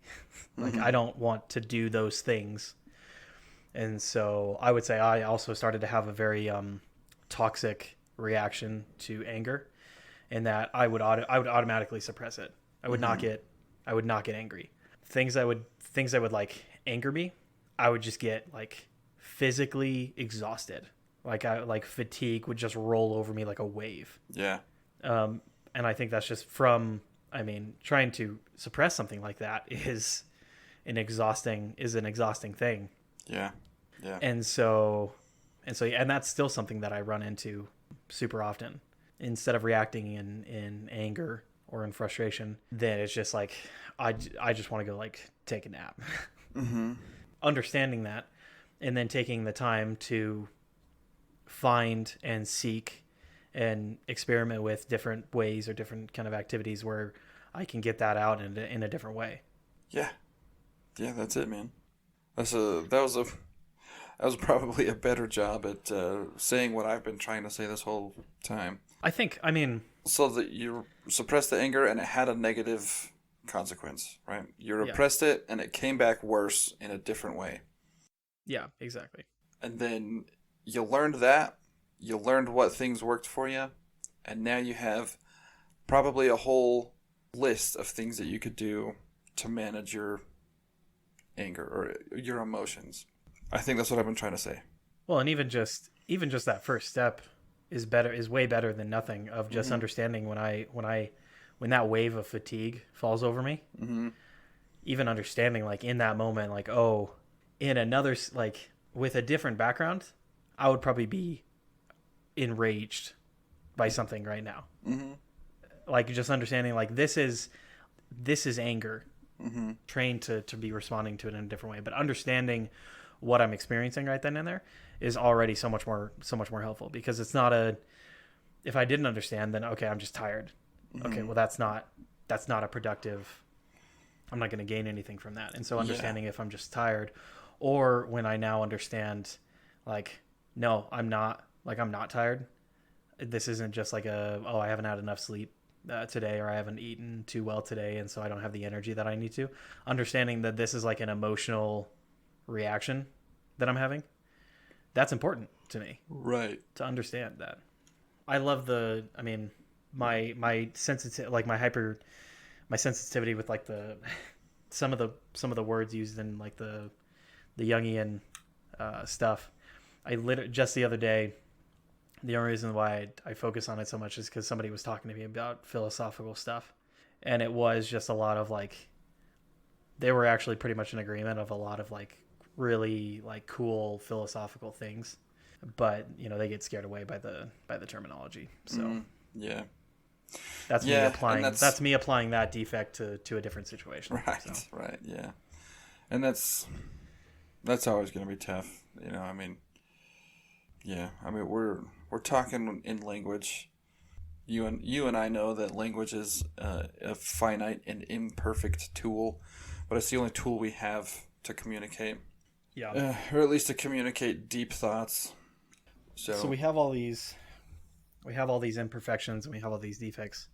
Like, I don't want to do those things. And so I would say I also started to have a very toxic reaction to anger, in that I would automatically suppress it. I would not get angry. Things that would like anger me, I would just get like physically exhausted. Like fatigue would just roll over me like a wave. Yeah. And I think that's just from, trying to suppress something like that is an exhausting thing. Yeah. Yeah. And that's still something that I run into super often. Instead of reacting in anger or in frustration, then it's just like, I just want to go like take a nap. Understanding that, and then taking the time to find and seek and experiment with different ways or different kind of activities where I can get that out in a different way. Yeah. Yeah, that's it, man. That was probably a better job at saying what I've been trying to say this whole time. So that you suppressed the anger and it had a negative consequence, right? You repressed it and it came back worse in a different way. Yeah, exactly. And then you learned that. You learned what things worked for you. And now you have probably a whole list of things that you could do to manage your anger or your emotions. I think that's what I've been trying to say. Well, and even just that first step is way better than nothing, of just understanding when that wave of fatigue falls over me. Even understanding, like, in that moment, like, oh, in another, like, with a different background, I would probably be enraged by something right now. Like, just understanding, like, this is anger, trained to be responding to it in a different way. But understanding what I'm experiencing right then and there is already so much more helpful, because it's if I didn't understand, then okay, I'm just tired. Okay, well that's not a productive. I'm not going to gain anything from that. And so Yeah. understanding if I'm just tired, or when I now understand, like, no, I'm not. Like, I'm not tired. This isn't just like I haven't had enough sleep today, or I haven't eaten too well today, and so I don't have the energy that I need to. Understanding that this is like an emotional reaction that I'm having, that's important to me Right. to understand that. I love I mean, my sensitive, like my sensitivity with like the some of the words used in like the Jungian stuff. Just the other day, the only reason why I focus on it so much is because somebody was talking to me about philosophical stuff, and it was just a lot of like they were actually pretty much in agreement of a lot of like really like cool philosophical things, but they get scared away by the terminology. So Yeah. that's me Yeah, and applying that defect to a different situation. right, So right, yeah. And that's always going to be tough, I mean, yeah. I mean, we're talking in language. You and I know that language is a finite and imperfect tool, but it's the only tool we have to communicate, yeah. or at least to communicate deep thoughts. So So we have all these imperfections and we have all these defects.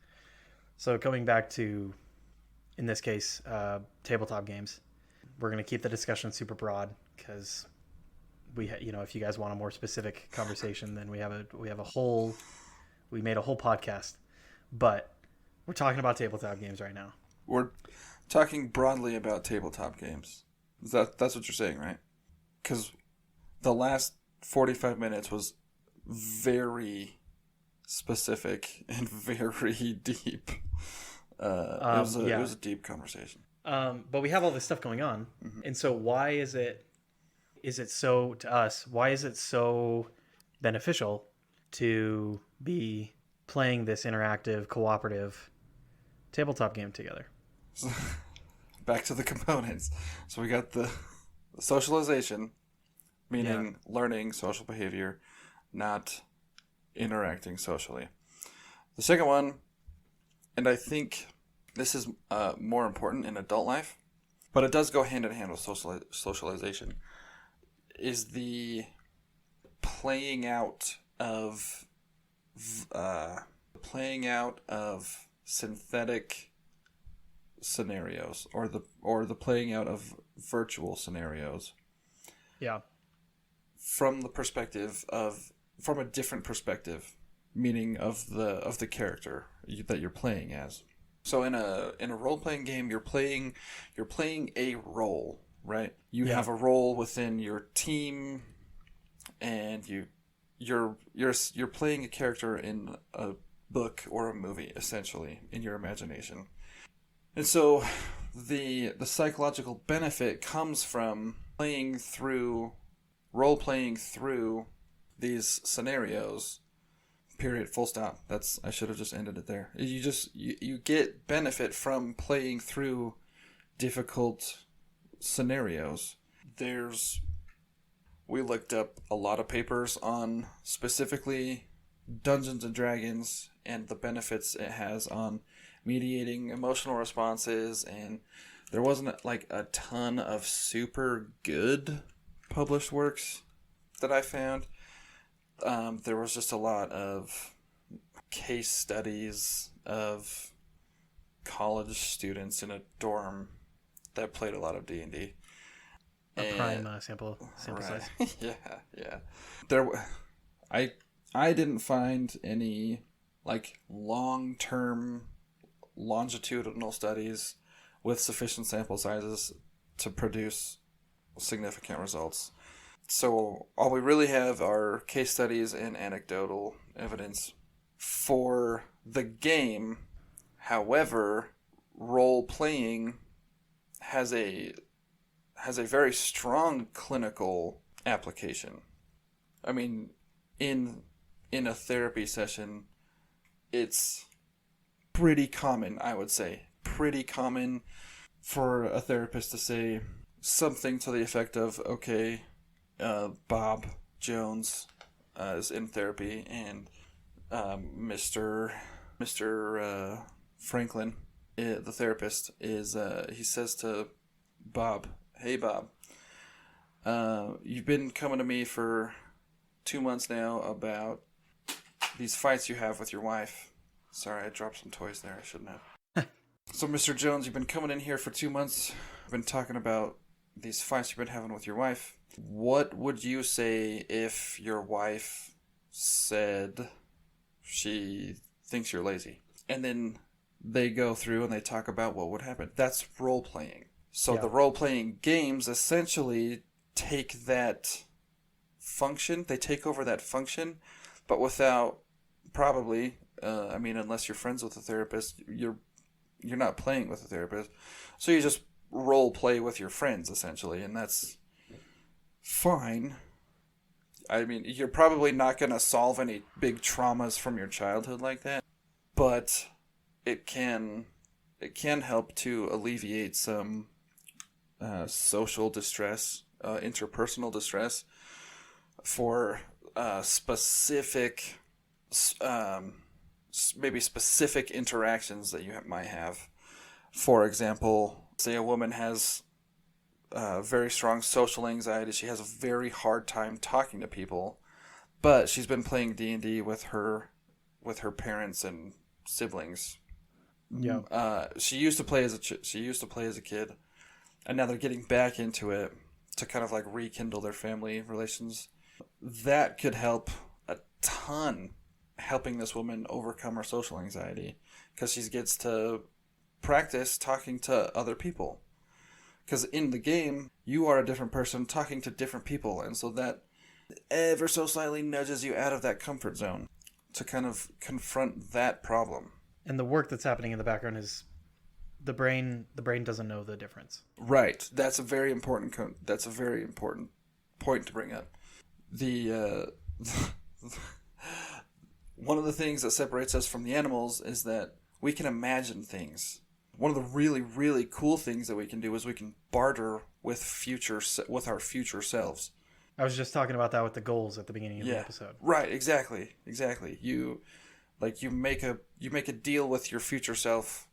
So coming back to, in this case, tabletop games, we're going to keep the discussion super broad because if you guys want a more specific conversation, then we made a whole podcast, but we're talking about tabletop games right now. we're talking broadly about tabletop games. That's what you're saying, right? Because the last 45 minutes was very specific and very deep. It was a deep conversation. But we have all this stuff going on, and so why is it so to us? Why is it so beneficial to be playing this interactive, cooperative tabletop game together? So, back to the components. So we got the socialization, meaning learning social behavior, not interacting socially. The second one, and I think this is more important in adult life, but it does go hand in hand with socialization, is the playing out of synthetic scenarios, or the playing out of virtual scenarios. Yeah. From a different perspective, meaning of the character that you're playing as. So in a role playing game, you're playing a role, right? You have a role within your team, and you're playing a character in a book or a movie, essentially, in your imagination. And so the psychological benefit comes from role playing through these scenarios. Period. Full stop. I should have just ended it there. You get benefit from playing through difficult scenarios. We looked up a lot of papers on specifically Dungeons and Dragons and the benefits it has on mediating emotional responses, and there wasn't like a ton of super good published works that I found. There was just a lot of case studies of college students in a dorm that played a lot of D&D. A prime sample Right. size. Yeah. I didn't find any like long-term longitudinal studies with sufficient sample sizes to produce significant results. So all we really have are case studies and anecdotal evidence for the game. However, role playing has a very strong clinical application. I mean, in a therapy session, it's pretty common, I would say, for a therapist to say something to the effect of, okay, Bob Jones is in therapy, and Mr. Franklin, the therapist, is he says to Bob, "Hey Bob, you've been coming to me for 2 months now about these fights you have with your wife." Sorry, I dropped some toys there. I shouldn't have. So, Mr. Jones, you've been coming in here for 2 months. I've been talking about these fights you've been having with your wife. What would you say if your wife said she thinks you're lazy? And then they go through and they talk about what would happen. That's role playing. So the role playing games essentially take that function. They take over that function, but without probably. Unless you're friends with a therapist, you're not playing with a therapist, so you just role play with your friends essentially, and that's fine. I mean, you're probably not going to solve any big traumas from your childhood like that, but it can help to alleviate some social distress, interpersonal distress for specific, maybe specific interactions that you might have. For example, say a woman has very strong social anxiety. She has a very hard time talking to people, but she's been playing D&D with her parents and siblings. Yeah. She used to play as a kid, and now they're getting back into it to kind of like rekindle their family relations. That could help a ton, helping this woman overcome her social anxiety, because she gets to practice talking to other people. Because in the game, you are a different person talking to different people, and so that ever so slightly nudges you out of that comfort zone to kind of confront that problem. And the work that's happening in the background is the brain doesn't know the difference. Right. That's a very important point to bring up. One of the things that separates us from the animals is that we can imagine things. One of the really, really cool things that we can do is we can barter with our future selves. I was just talking about that with the goals at the beginning of the episode. Right, exactly. You make a deal with your future self.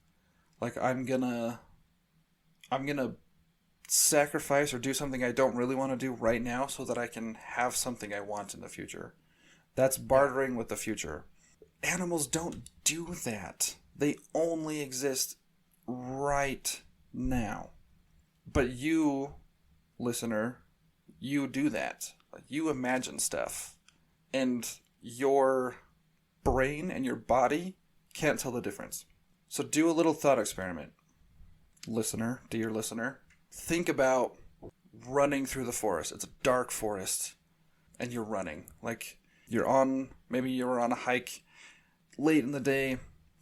Like, I'm gonna sacrifice or do something I don't really want to do right now so that I can have something I want in the future. That's bartering with the future. Animals don't do that. They only exist right now. But you, listener, you do that. Like, you imagine stuff. And your brain and your body can't tell the difference. So do a little thought experiment. Listener, dear listener, think about running through the forest. It's a dark forest, and you're running. Like, maybe you were on a hike late in the day,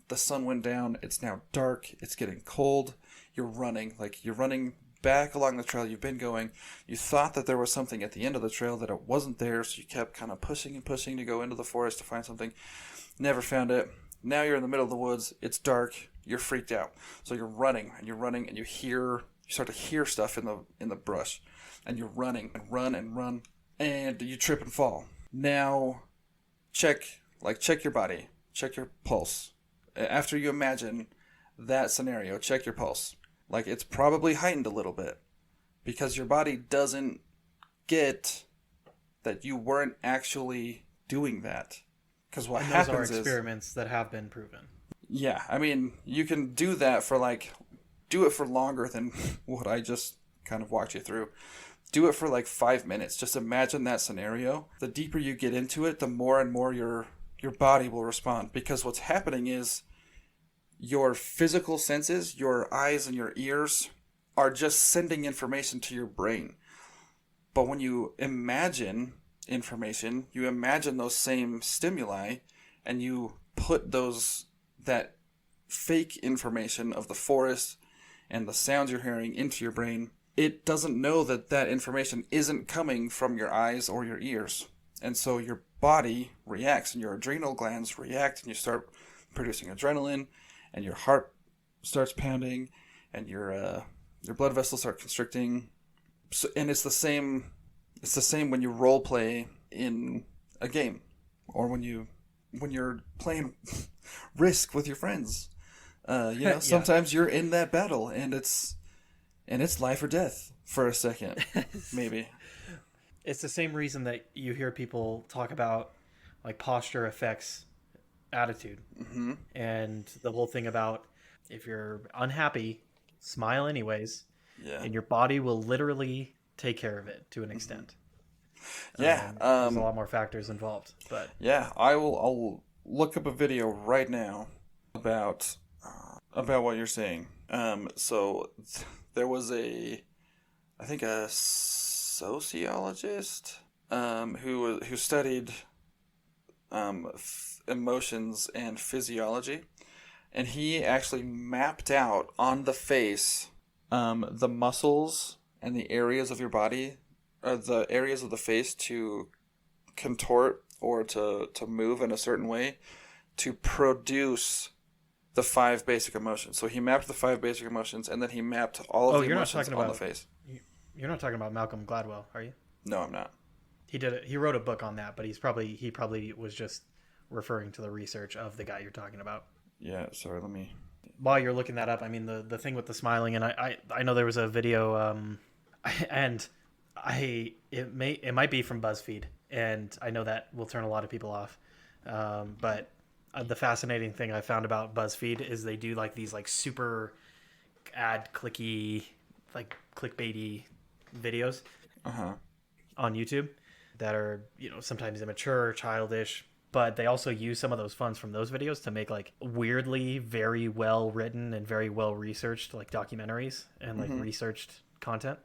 the sun went down, it's now dark, it's getting cold, you're running back along the trail you've been going. You thought that there was something at the end of the trail, that it wasn't there, so you kept kind of pushing and pushing to go into the forest to find something. Never found it. Now you're in the middle of the woods, it's dark, you're freaked out. So you're running, and you start to hear stuff in the brush, and you're running and run, and you trip and fall. Now, check your body, check your pulse. After you imagine that scenario, check your pulse. Like, it's probably heightened a little bit, because your body doesn't get that you weren't actually doing that. Because what happens is... Those are experiments that have been proven. Yeah, I mean, you can do that do it for longer than what I just kind of walked you through. Do it for 5 minutes. Just imagine that scenario. The deeper you get into it, the more and more your body will respond. Because what's happening is your physical senses, your eyes and your ears, are just sending information to your brain. But when you imagine information, you imagine those same stimuli, and you put that fake information of the forest and the sounds you're hearing into your brain. It doesn't know that information isn't coming from your eyes or your ears. And so your body reacts, and your adrenal glands react, and you start producing adrenaline, and your heart starts pounding, and your blood vessels start constricting. So, and it's the same when you role play in a game, or when you when you're playing Risk with your friends. Yeah. Sometimes you're in that battle, and it's life or death for a second, maybe. It's the same reason that you hear people talk about like posture affects attitude, Mm-hmm. and the whole thing about if you're unhappy, smile anyways, Yeah. and your body will literally take care of it to an extent. Yeah. There's a lot more factors involved, but Yeah. I'll look up a video right now about what you're saying. There was I think a sociologist who studied emotions and physiology, and he actually mapped out on the face the muscles and the areas of your body, or the areas of the face to contort or to move in a certain way to produce the 5 basic emotions. So he mapped the 5 basic emotions, and then he mapped all of the you're not emotions talking on about the face. you're not talking about Malcolm Gladwell, are you? No, I'm not. He did it. He wrote a book on that, but he probably was just referring to the research of the guy you're talking about. Yeah, sorry, let me... While you're looking that up, I mean the thing with the smiling, and I know there was a video, and it might be from BuzzFeed, and I know that will turn a lot of people off, but the fascinating thing I found about BuzzFeed is they do like these like super ad clicky, like clickbaity videos Uh-huh. on YouTube that are, sometimes immature, childish, but they also use some of those funds from those videos to make like weirdly very well written and very well researched like documentaries and like researched content.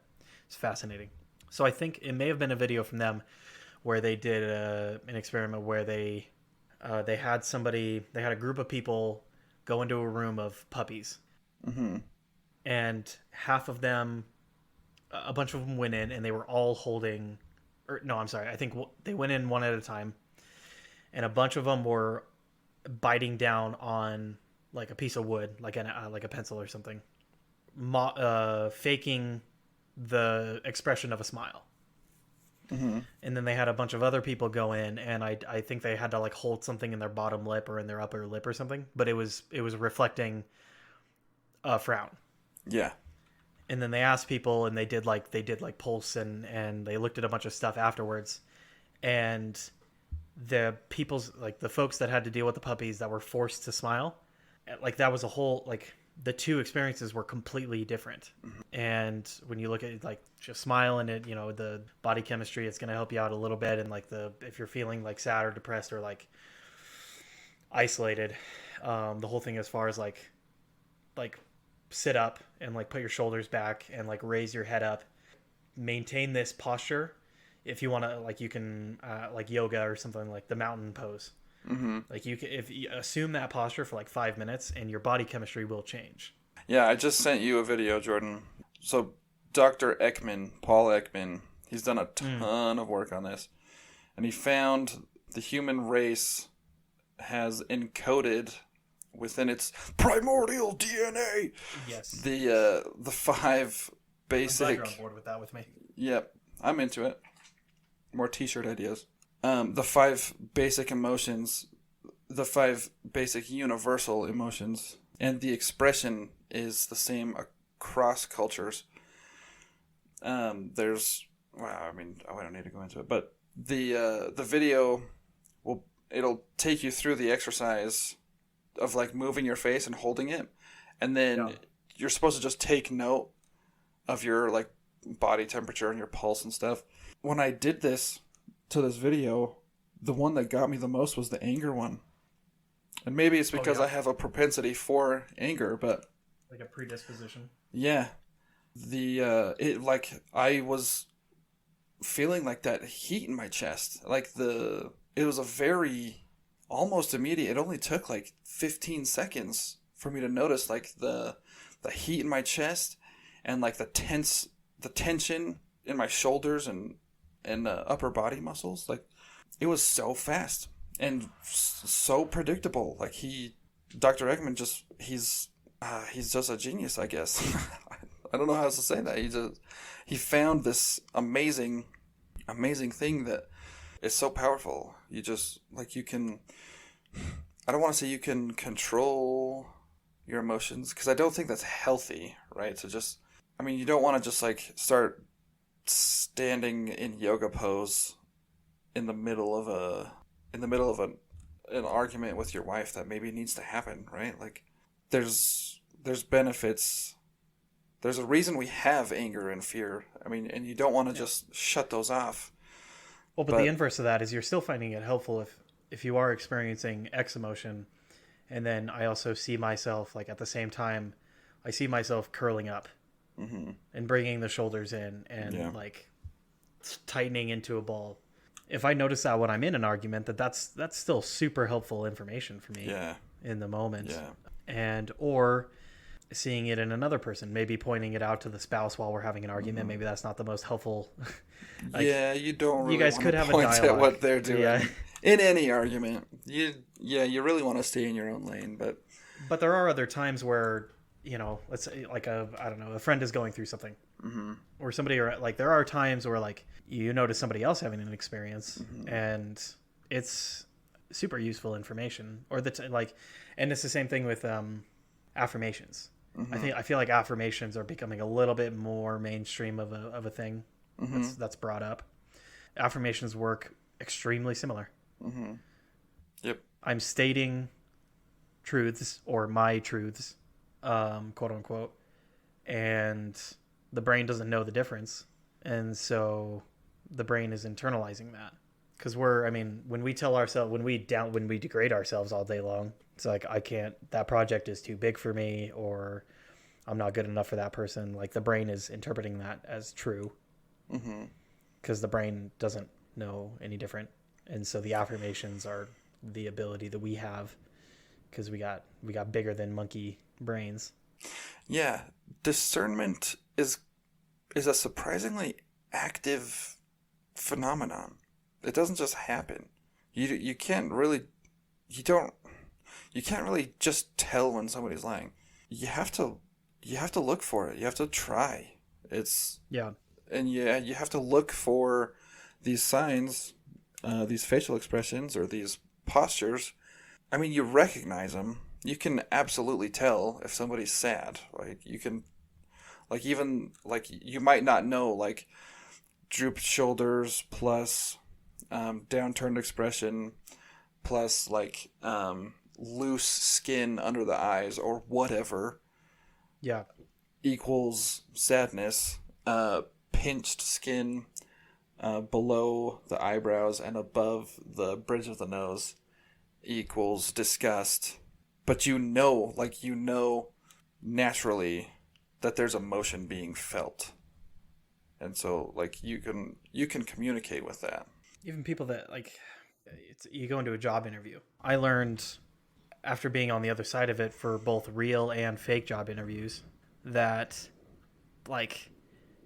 It's fascinating. So I think it may have been a video from them where they did an experiment where they had a group of people go into a room of puppies, and half of them, a bunch of them went in and they were all holding, or no, I'm sorry, I think they went in one at a time, and a bunch of them were biting down on like a piece of wood, like a pencil or something, faking the expression of a smile. And then they had a bunch of other people go in, and I think they had to like hold something in their bottom lip or in their upper lip or something, but it was reflecting a frown. Yeah. And then they asked people, and they did like pulse, and they looked at a bunch of stuff afterwards, and the folks that had to deal with the puppies that were forced to smile, like that was a whole, like the two experiences were completely different. And when you look at like just smile and it, the body chemistry, it's going to help you out a little bit. And like if you're feeling like sad or depressed or like isolated, the whole thing as far as like sit up and like put your shoulders back and like raise your head up, maintain this posture. If you want to, like, you can like yoga or something, like the mountain pose. Like if you assume that posture for like 5 minutes, and your body chemistry will change. Yeah, I just sent you a video, Jordan. So Dr. Paul Ekman, he's done a ton of work on this, and he found the human race has encoded within its primordial DNA. Yes. The 5 basic. I'm glad you're on board with that with me. Yep, I'm into it. More T-shirt ideas. The 5 basic emotions, the 5 basic universal emotions, and the expression is the same across cultures. I don't need to go into it, but the video it'll take you through the exercise of like moving your face and holding it, and then you're supposed to just take note of your like body temperature and your pulse and stuff. When I did this to this video, the one that got me the most was the anger one. And maybe it's because I have a propensity for anger, but like a predisposition. Yeah. I was feeling like that heat in my chest. Like it was a very almost immediate. It only took like 15 seconds for me to notice like the heat in my chest and like the tension in my shoulders and upper body muscles. Like it was so fast and so predictable. Like Dr. Ekman he's just a genius, I guess. I don't know how else to say that. He found this amazing thing that is so powerful. You just like you can I don't want to say you can control your emotions because I don't think that's healthy, right? So just, I mean, you don't want to just like start standing in yoga pose in the middle of an argument with your wife that maybe needs to happen, right? Like there's benefits. There's a reason we have anger and fear. I mean, and you don't want to just shut those off. Well, but the But inverse of that is you're still finding it helpful if you are experiencing X emotion, and then I also see myself like at the same time, I see myself curling up and bringing the shoulders in and yeah, like tightening into a ball. If I notice that when I'm in an argument, that's still super helpful information for me yeah, in the moment, yeah. and or seeing it in another person, maybe pointing it out to the spouse while we're having an argument. Maybe that's not the most helpful. Like Yeah, you don't you really guys want could to have a point at dialogue. what they're Yeah. doing in any argument. You really want to stay in your own lane, but But there are other times where, let's say like I don't know, a friend is going through something, or somebody, or like there are times where like you notice somebody else having an experience, and it's super useful information. Or like, and it's the same thing with affirmations. I feel like affirmations are becoming a little bit more mainstream of a thing that's brought up. Affirmations work extremely similar. yep, I'm stating truths or my truths, quote unquote, and the brain doesn't know the difference, and so the brain is internalizing that because when we tell ourselves when we degrade ourselves all day long, it's like I can't, that project is too big for me, or I'm not good enough for that person. Like the brain is interpreting that as true because the brain doesn't know any different, and so the affirmations are the ability that we have because we got bigger than monkey brains. yeah. Discernment is a surprisingly active phenomenon. It doesn't just happen. You can't really you don't you can't really just tell when somebody's lying. You have to look for it. You have to try. It's Yeah. and yeah, you have to look for these signs, these facial expressions or these postures. I mean, you recognize them. You can absolutely tell if somebody's sad. Like you can, like even like you might not know like drooped shoulders plus downturned expression plus like loose skin under the eyes or whatever Yeah. equals sadness. Pinched skin below the eyebrows and above the bridge of the nose equals disgust. But naturally that there's emotion being felt. And so like you can communicate with that. Even people that like you go into a job interview. I learned after being on the other side of it for both real and fake job interviews that like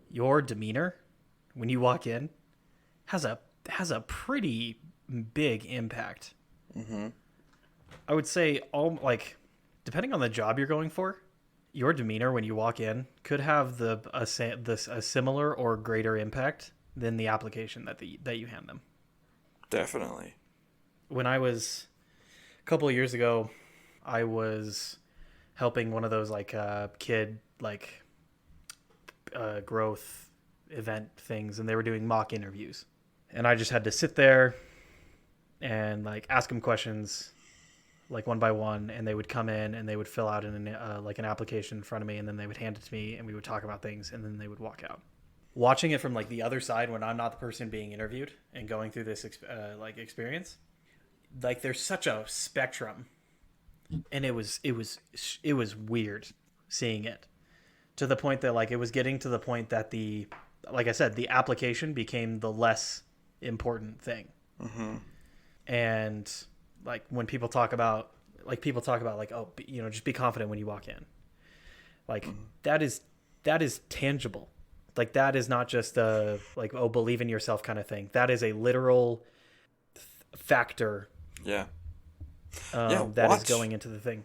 your demeanor when you walk in has a pretty big impact. I would say all like depending on the job you're going for, your demeanor when you walk in could have a similar or greater impact than the application that you hand them. Definitely. When I was a couple of years ago, I was helping one of those like kid like growth event things, and they were doing mock interviews, and I just had to sit there and like ask them questions like one by one, and they would come in and they would fill out like an application in front of me, and then they would hand it to me, and we would talk about things, and then they would walk out. Watching it from like the other side when I'm not the person being interviewed and going through this like experience, like there's such a spectrum, and it was weird seeing it to the point that like it was getting to the point that like I said, the application became the less important thing. And like when people talk about like, oh, just be confident when you walk in, like that is tangible. Like that is not just a like, oh, believe in yourself kind of thing. That is a literal factor. Yeah. That is going into the thing.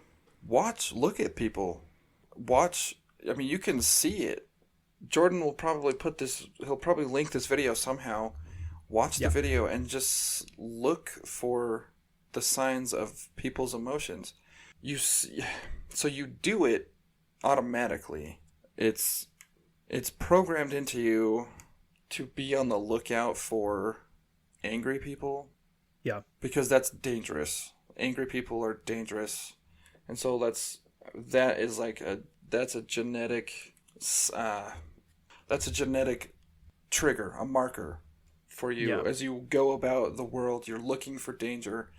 Look at people. Watch. I mean, you can see it. Jordan will probably he'll probably link this video somehow. Watch the video and just look for the signs of people's emotions. You see, so you do it automatically. It's programmed into you to be on the lookout for angry people. Yeah. Because that's dangerous. Angry people are dangerous. And so that's a genetic trigger, a marker for you. Yeah. As you go about the world, you're looking for danger.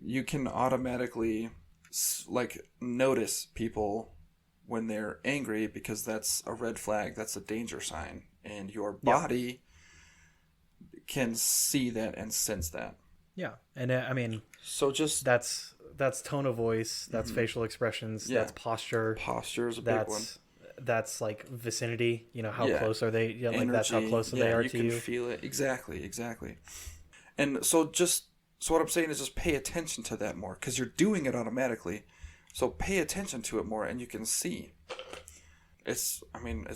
You can automatically notice people when they're angry, because that's a red flag, that's a danger sign, and your body can see that and sense that. Yeah. And I mean, so just that's tone of voice, that's facial expressions, that's posture. Posture is a big one. That's like vicinity, how Yeah. close are they? Yeah, Energy, like that's how close they are you to can you. feel it. Exactly. And so what I'm saying is just pay attention to that more, because you're doing it automatically. So pay attention to it more, and you can see. It's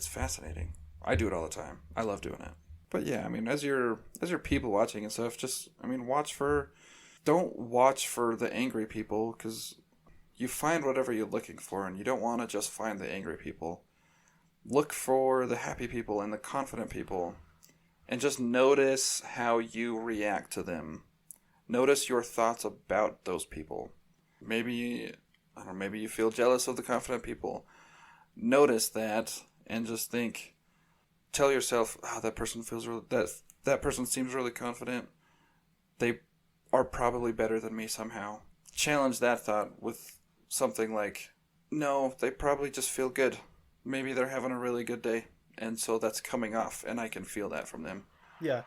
fascinating. I do it all the time. I love doing it. But yeah, I mean, as you're people watching and stuff, don't watch for the angry people, because you find whatever you're looking for, and you don't want to just find the angry people. Look for the happy people and the confident people, and just notice how you react to them. Notice your thoughts about those people. Maybe you feel jealous of the confident people. Notice that and just tell yourself, that person that person seems really confident. They are probably better than me somehow. Challenge that thought with something like, no, they probably just feel good. Maybe they're having a really good day, and so that's coming off, and I can feel that from them. Yeah.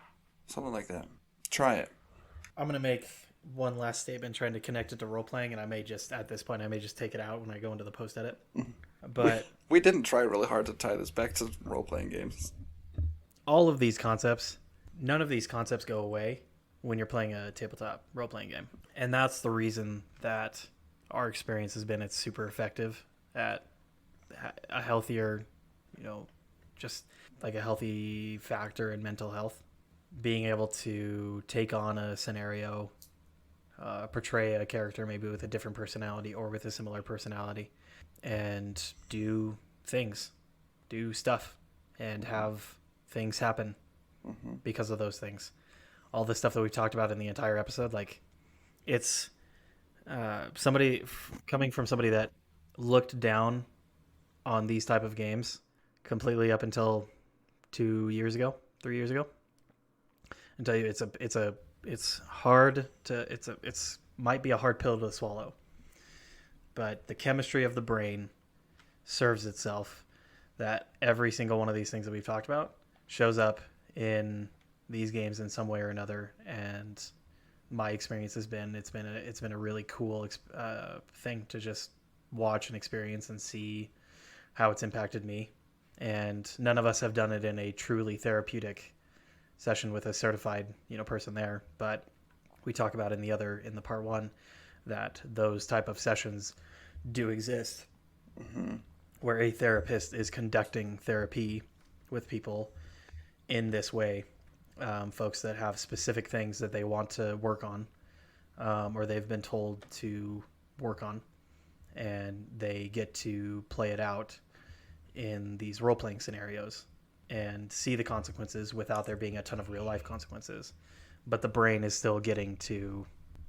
Something like that. Try it. I'm going to make one last statement trying to connect it to role-playing, and at this point, I may just take it out when I go into the post-edit. But we didn't try really hard to tie this back to role-playing games. All of these concepts, none of these concepts go away when you're playing a tabletop role-playing game. And that's the reason that our experience has been it's super effective at a healthier, just like a healthy factor in mental health. Being able to take on a scenario, portray a character maybe with a different personality or with a similar personality, and do stuff, and have things happen because of those things. All the stuff that we've talked about in the entire episode, like it's somebody coming from somebody that looked down on these type of games completely up until 3 years ago. And tell you it's hard to might be a hard pill to swallow, but the chemistry of the brain serves itself that every single one of these things that we've talked about shows up in these games in some way or another. And my experience has been it's been a really cool thing to just watch and experience and see how it's impacted me. And none of us have done it in a truly therapeutic session with a certified person there, but we talk about in the part one that those type of sessions do exist, where a therapist is conducting therapy with people in this way, folks that have specific things that they want to work on, or they've been told to work on, and they get to play it out in these role-playing scenarios and see the consequences without there being a ton of real-life consequences. But the brain is still getting to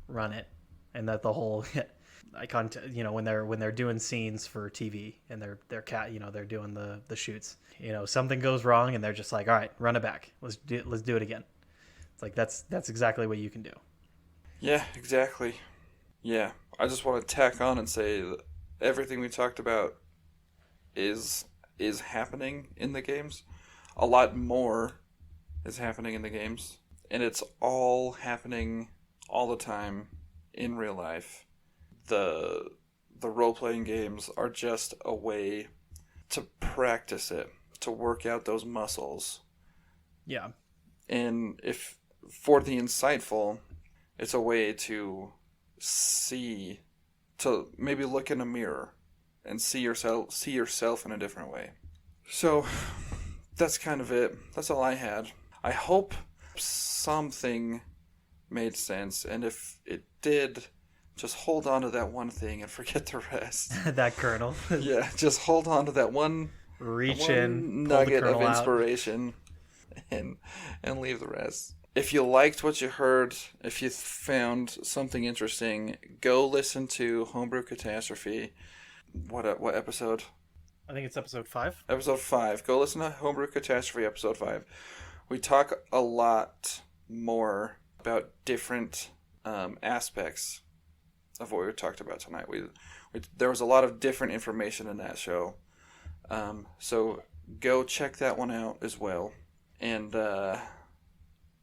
run it, and that the whole when they're doing scenes for TV and they're doing the shoots, something goes wrong and they're just like, all right, run it back, let's do it again. It's like that's exactly what you can do. Yeah, exactly. Yeah, I just want to tack on and say that everything we talked about is happening in the games. A lot more is happening in the games, and it's all happening all the time in real life. The role-playing games are just a way to practice it, to work out those muscles. Yeah. And if for the insightful, it's a way to see, to maybe look in a mirror and see yourself in a different way. So that's kind of it. That's all I had. I hope something made sense, and if it did, Just hold on to that one thing and forget the rest. That kernel. Yeah, just hold on to that Reach in, one pull the nugget of kernel out. inspiration, and leave the rest. If you liked what you heard, if you found something interesting, go listen to Homebrew Catastrophe. What episode? I think it's episode 5. Episode 5. Go listen to Homebrew Catastrophe episode 5. We talk a lot more about different aspects of what we talked about tonight. There was a lot of different information in that show. So go check that one out as well. And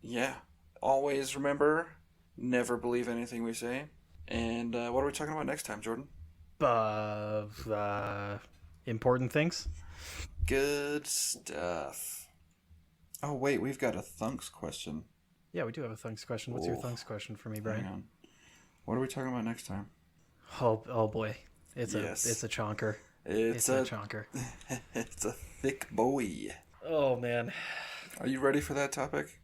yeah, always remember, never believe anything we say. And what are we talking about next time, Jordan? Important things. Good stuff. Oh wait, we've got a Thunks question. Yeah, we do have a Thunks question. What's your Thunks question for me, Bryan? Hang on. What are we talking about next time? Oh boy, it's Yes. a chonker. It's a chonker. It's a thick boy. Oh man, Are you ready for that topic?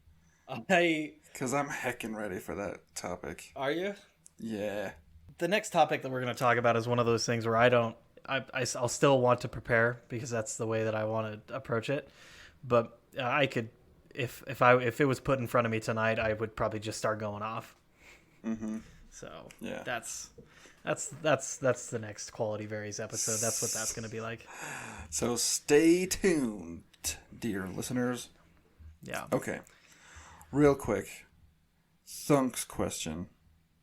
I Because I'm heckin' ready for that topic. are you? Yeah. The next topic that we're going to talk about is one of those things where I'll still want to prepare because that's the way that I want to approach it. But I could, if it was put in front of me tonight, I would probably just start going off. Mm-hmm. So Yeah. that's the next Quality Varies episode. That's what that's going to be like. So stay tuned, dear listeners. Yeah. Okay. Real quick. Thunks question.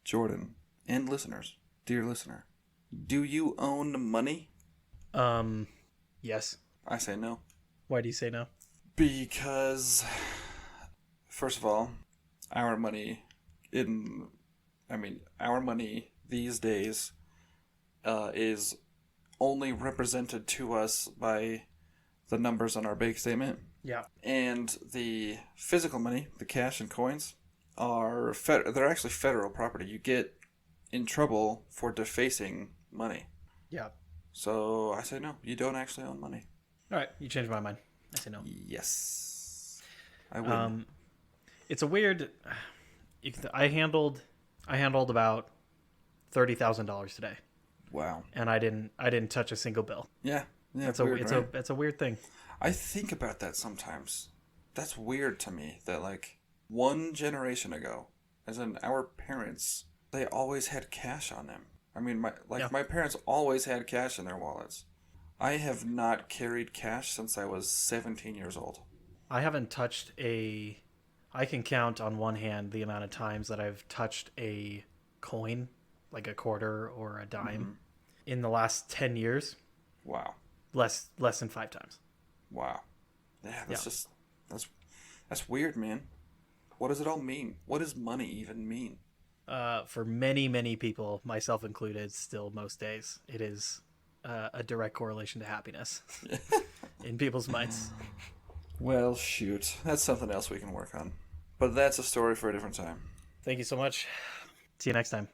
Jordan and listeners. Dear listener. Do you own money? Yes. I say no. Why do you say no? Because, first of all, our money these days is only represented to us by the numbers on our bank statement. Yeah. And the physical money, the cash and coins, they're actually federal property. You get in trouble for defacing money. Yeah. So I say no, you don't actually own money. All right. You changed my mind. I say no. Yes. I win. It's a weird. I handled about $30,000 today, Wow. and I didn't touch a single bill. Yeah. Yeah. It's Weird, right? it's a weird thing. I think about that sometimes. That's weird to me that like one generation ago, as in our parents, they always had cash on them. I mean, my parents always had cash in their wallets. I have not carried cash since I was 17 years old. I haven't touched a. I can count on one hand the amount of times that I've touched a coin, like a quarter or a dime, in the last 10 years. Wow. Less than 5 times. Wow. Yeah, that's weird, man. What does it all mean? What does money even mean? For many people, myself included, still most days, it is a direct correlation to happiness in people's minds. Well, shoot. That's something else we can work on. But that's a story for a different time. Thank you so much. See you next time.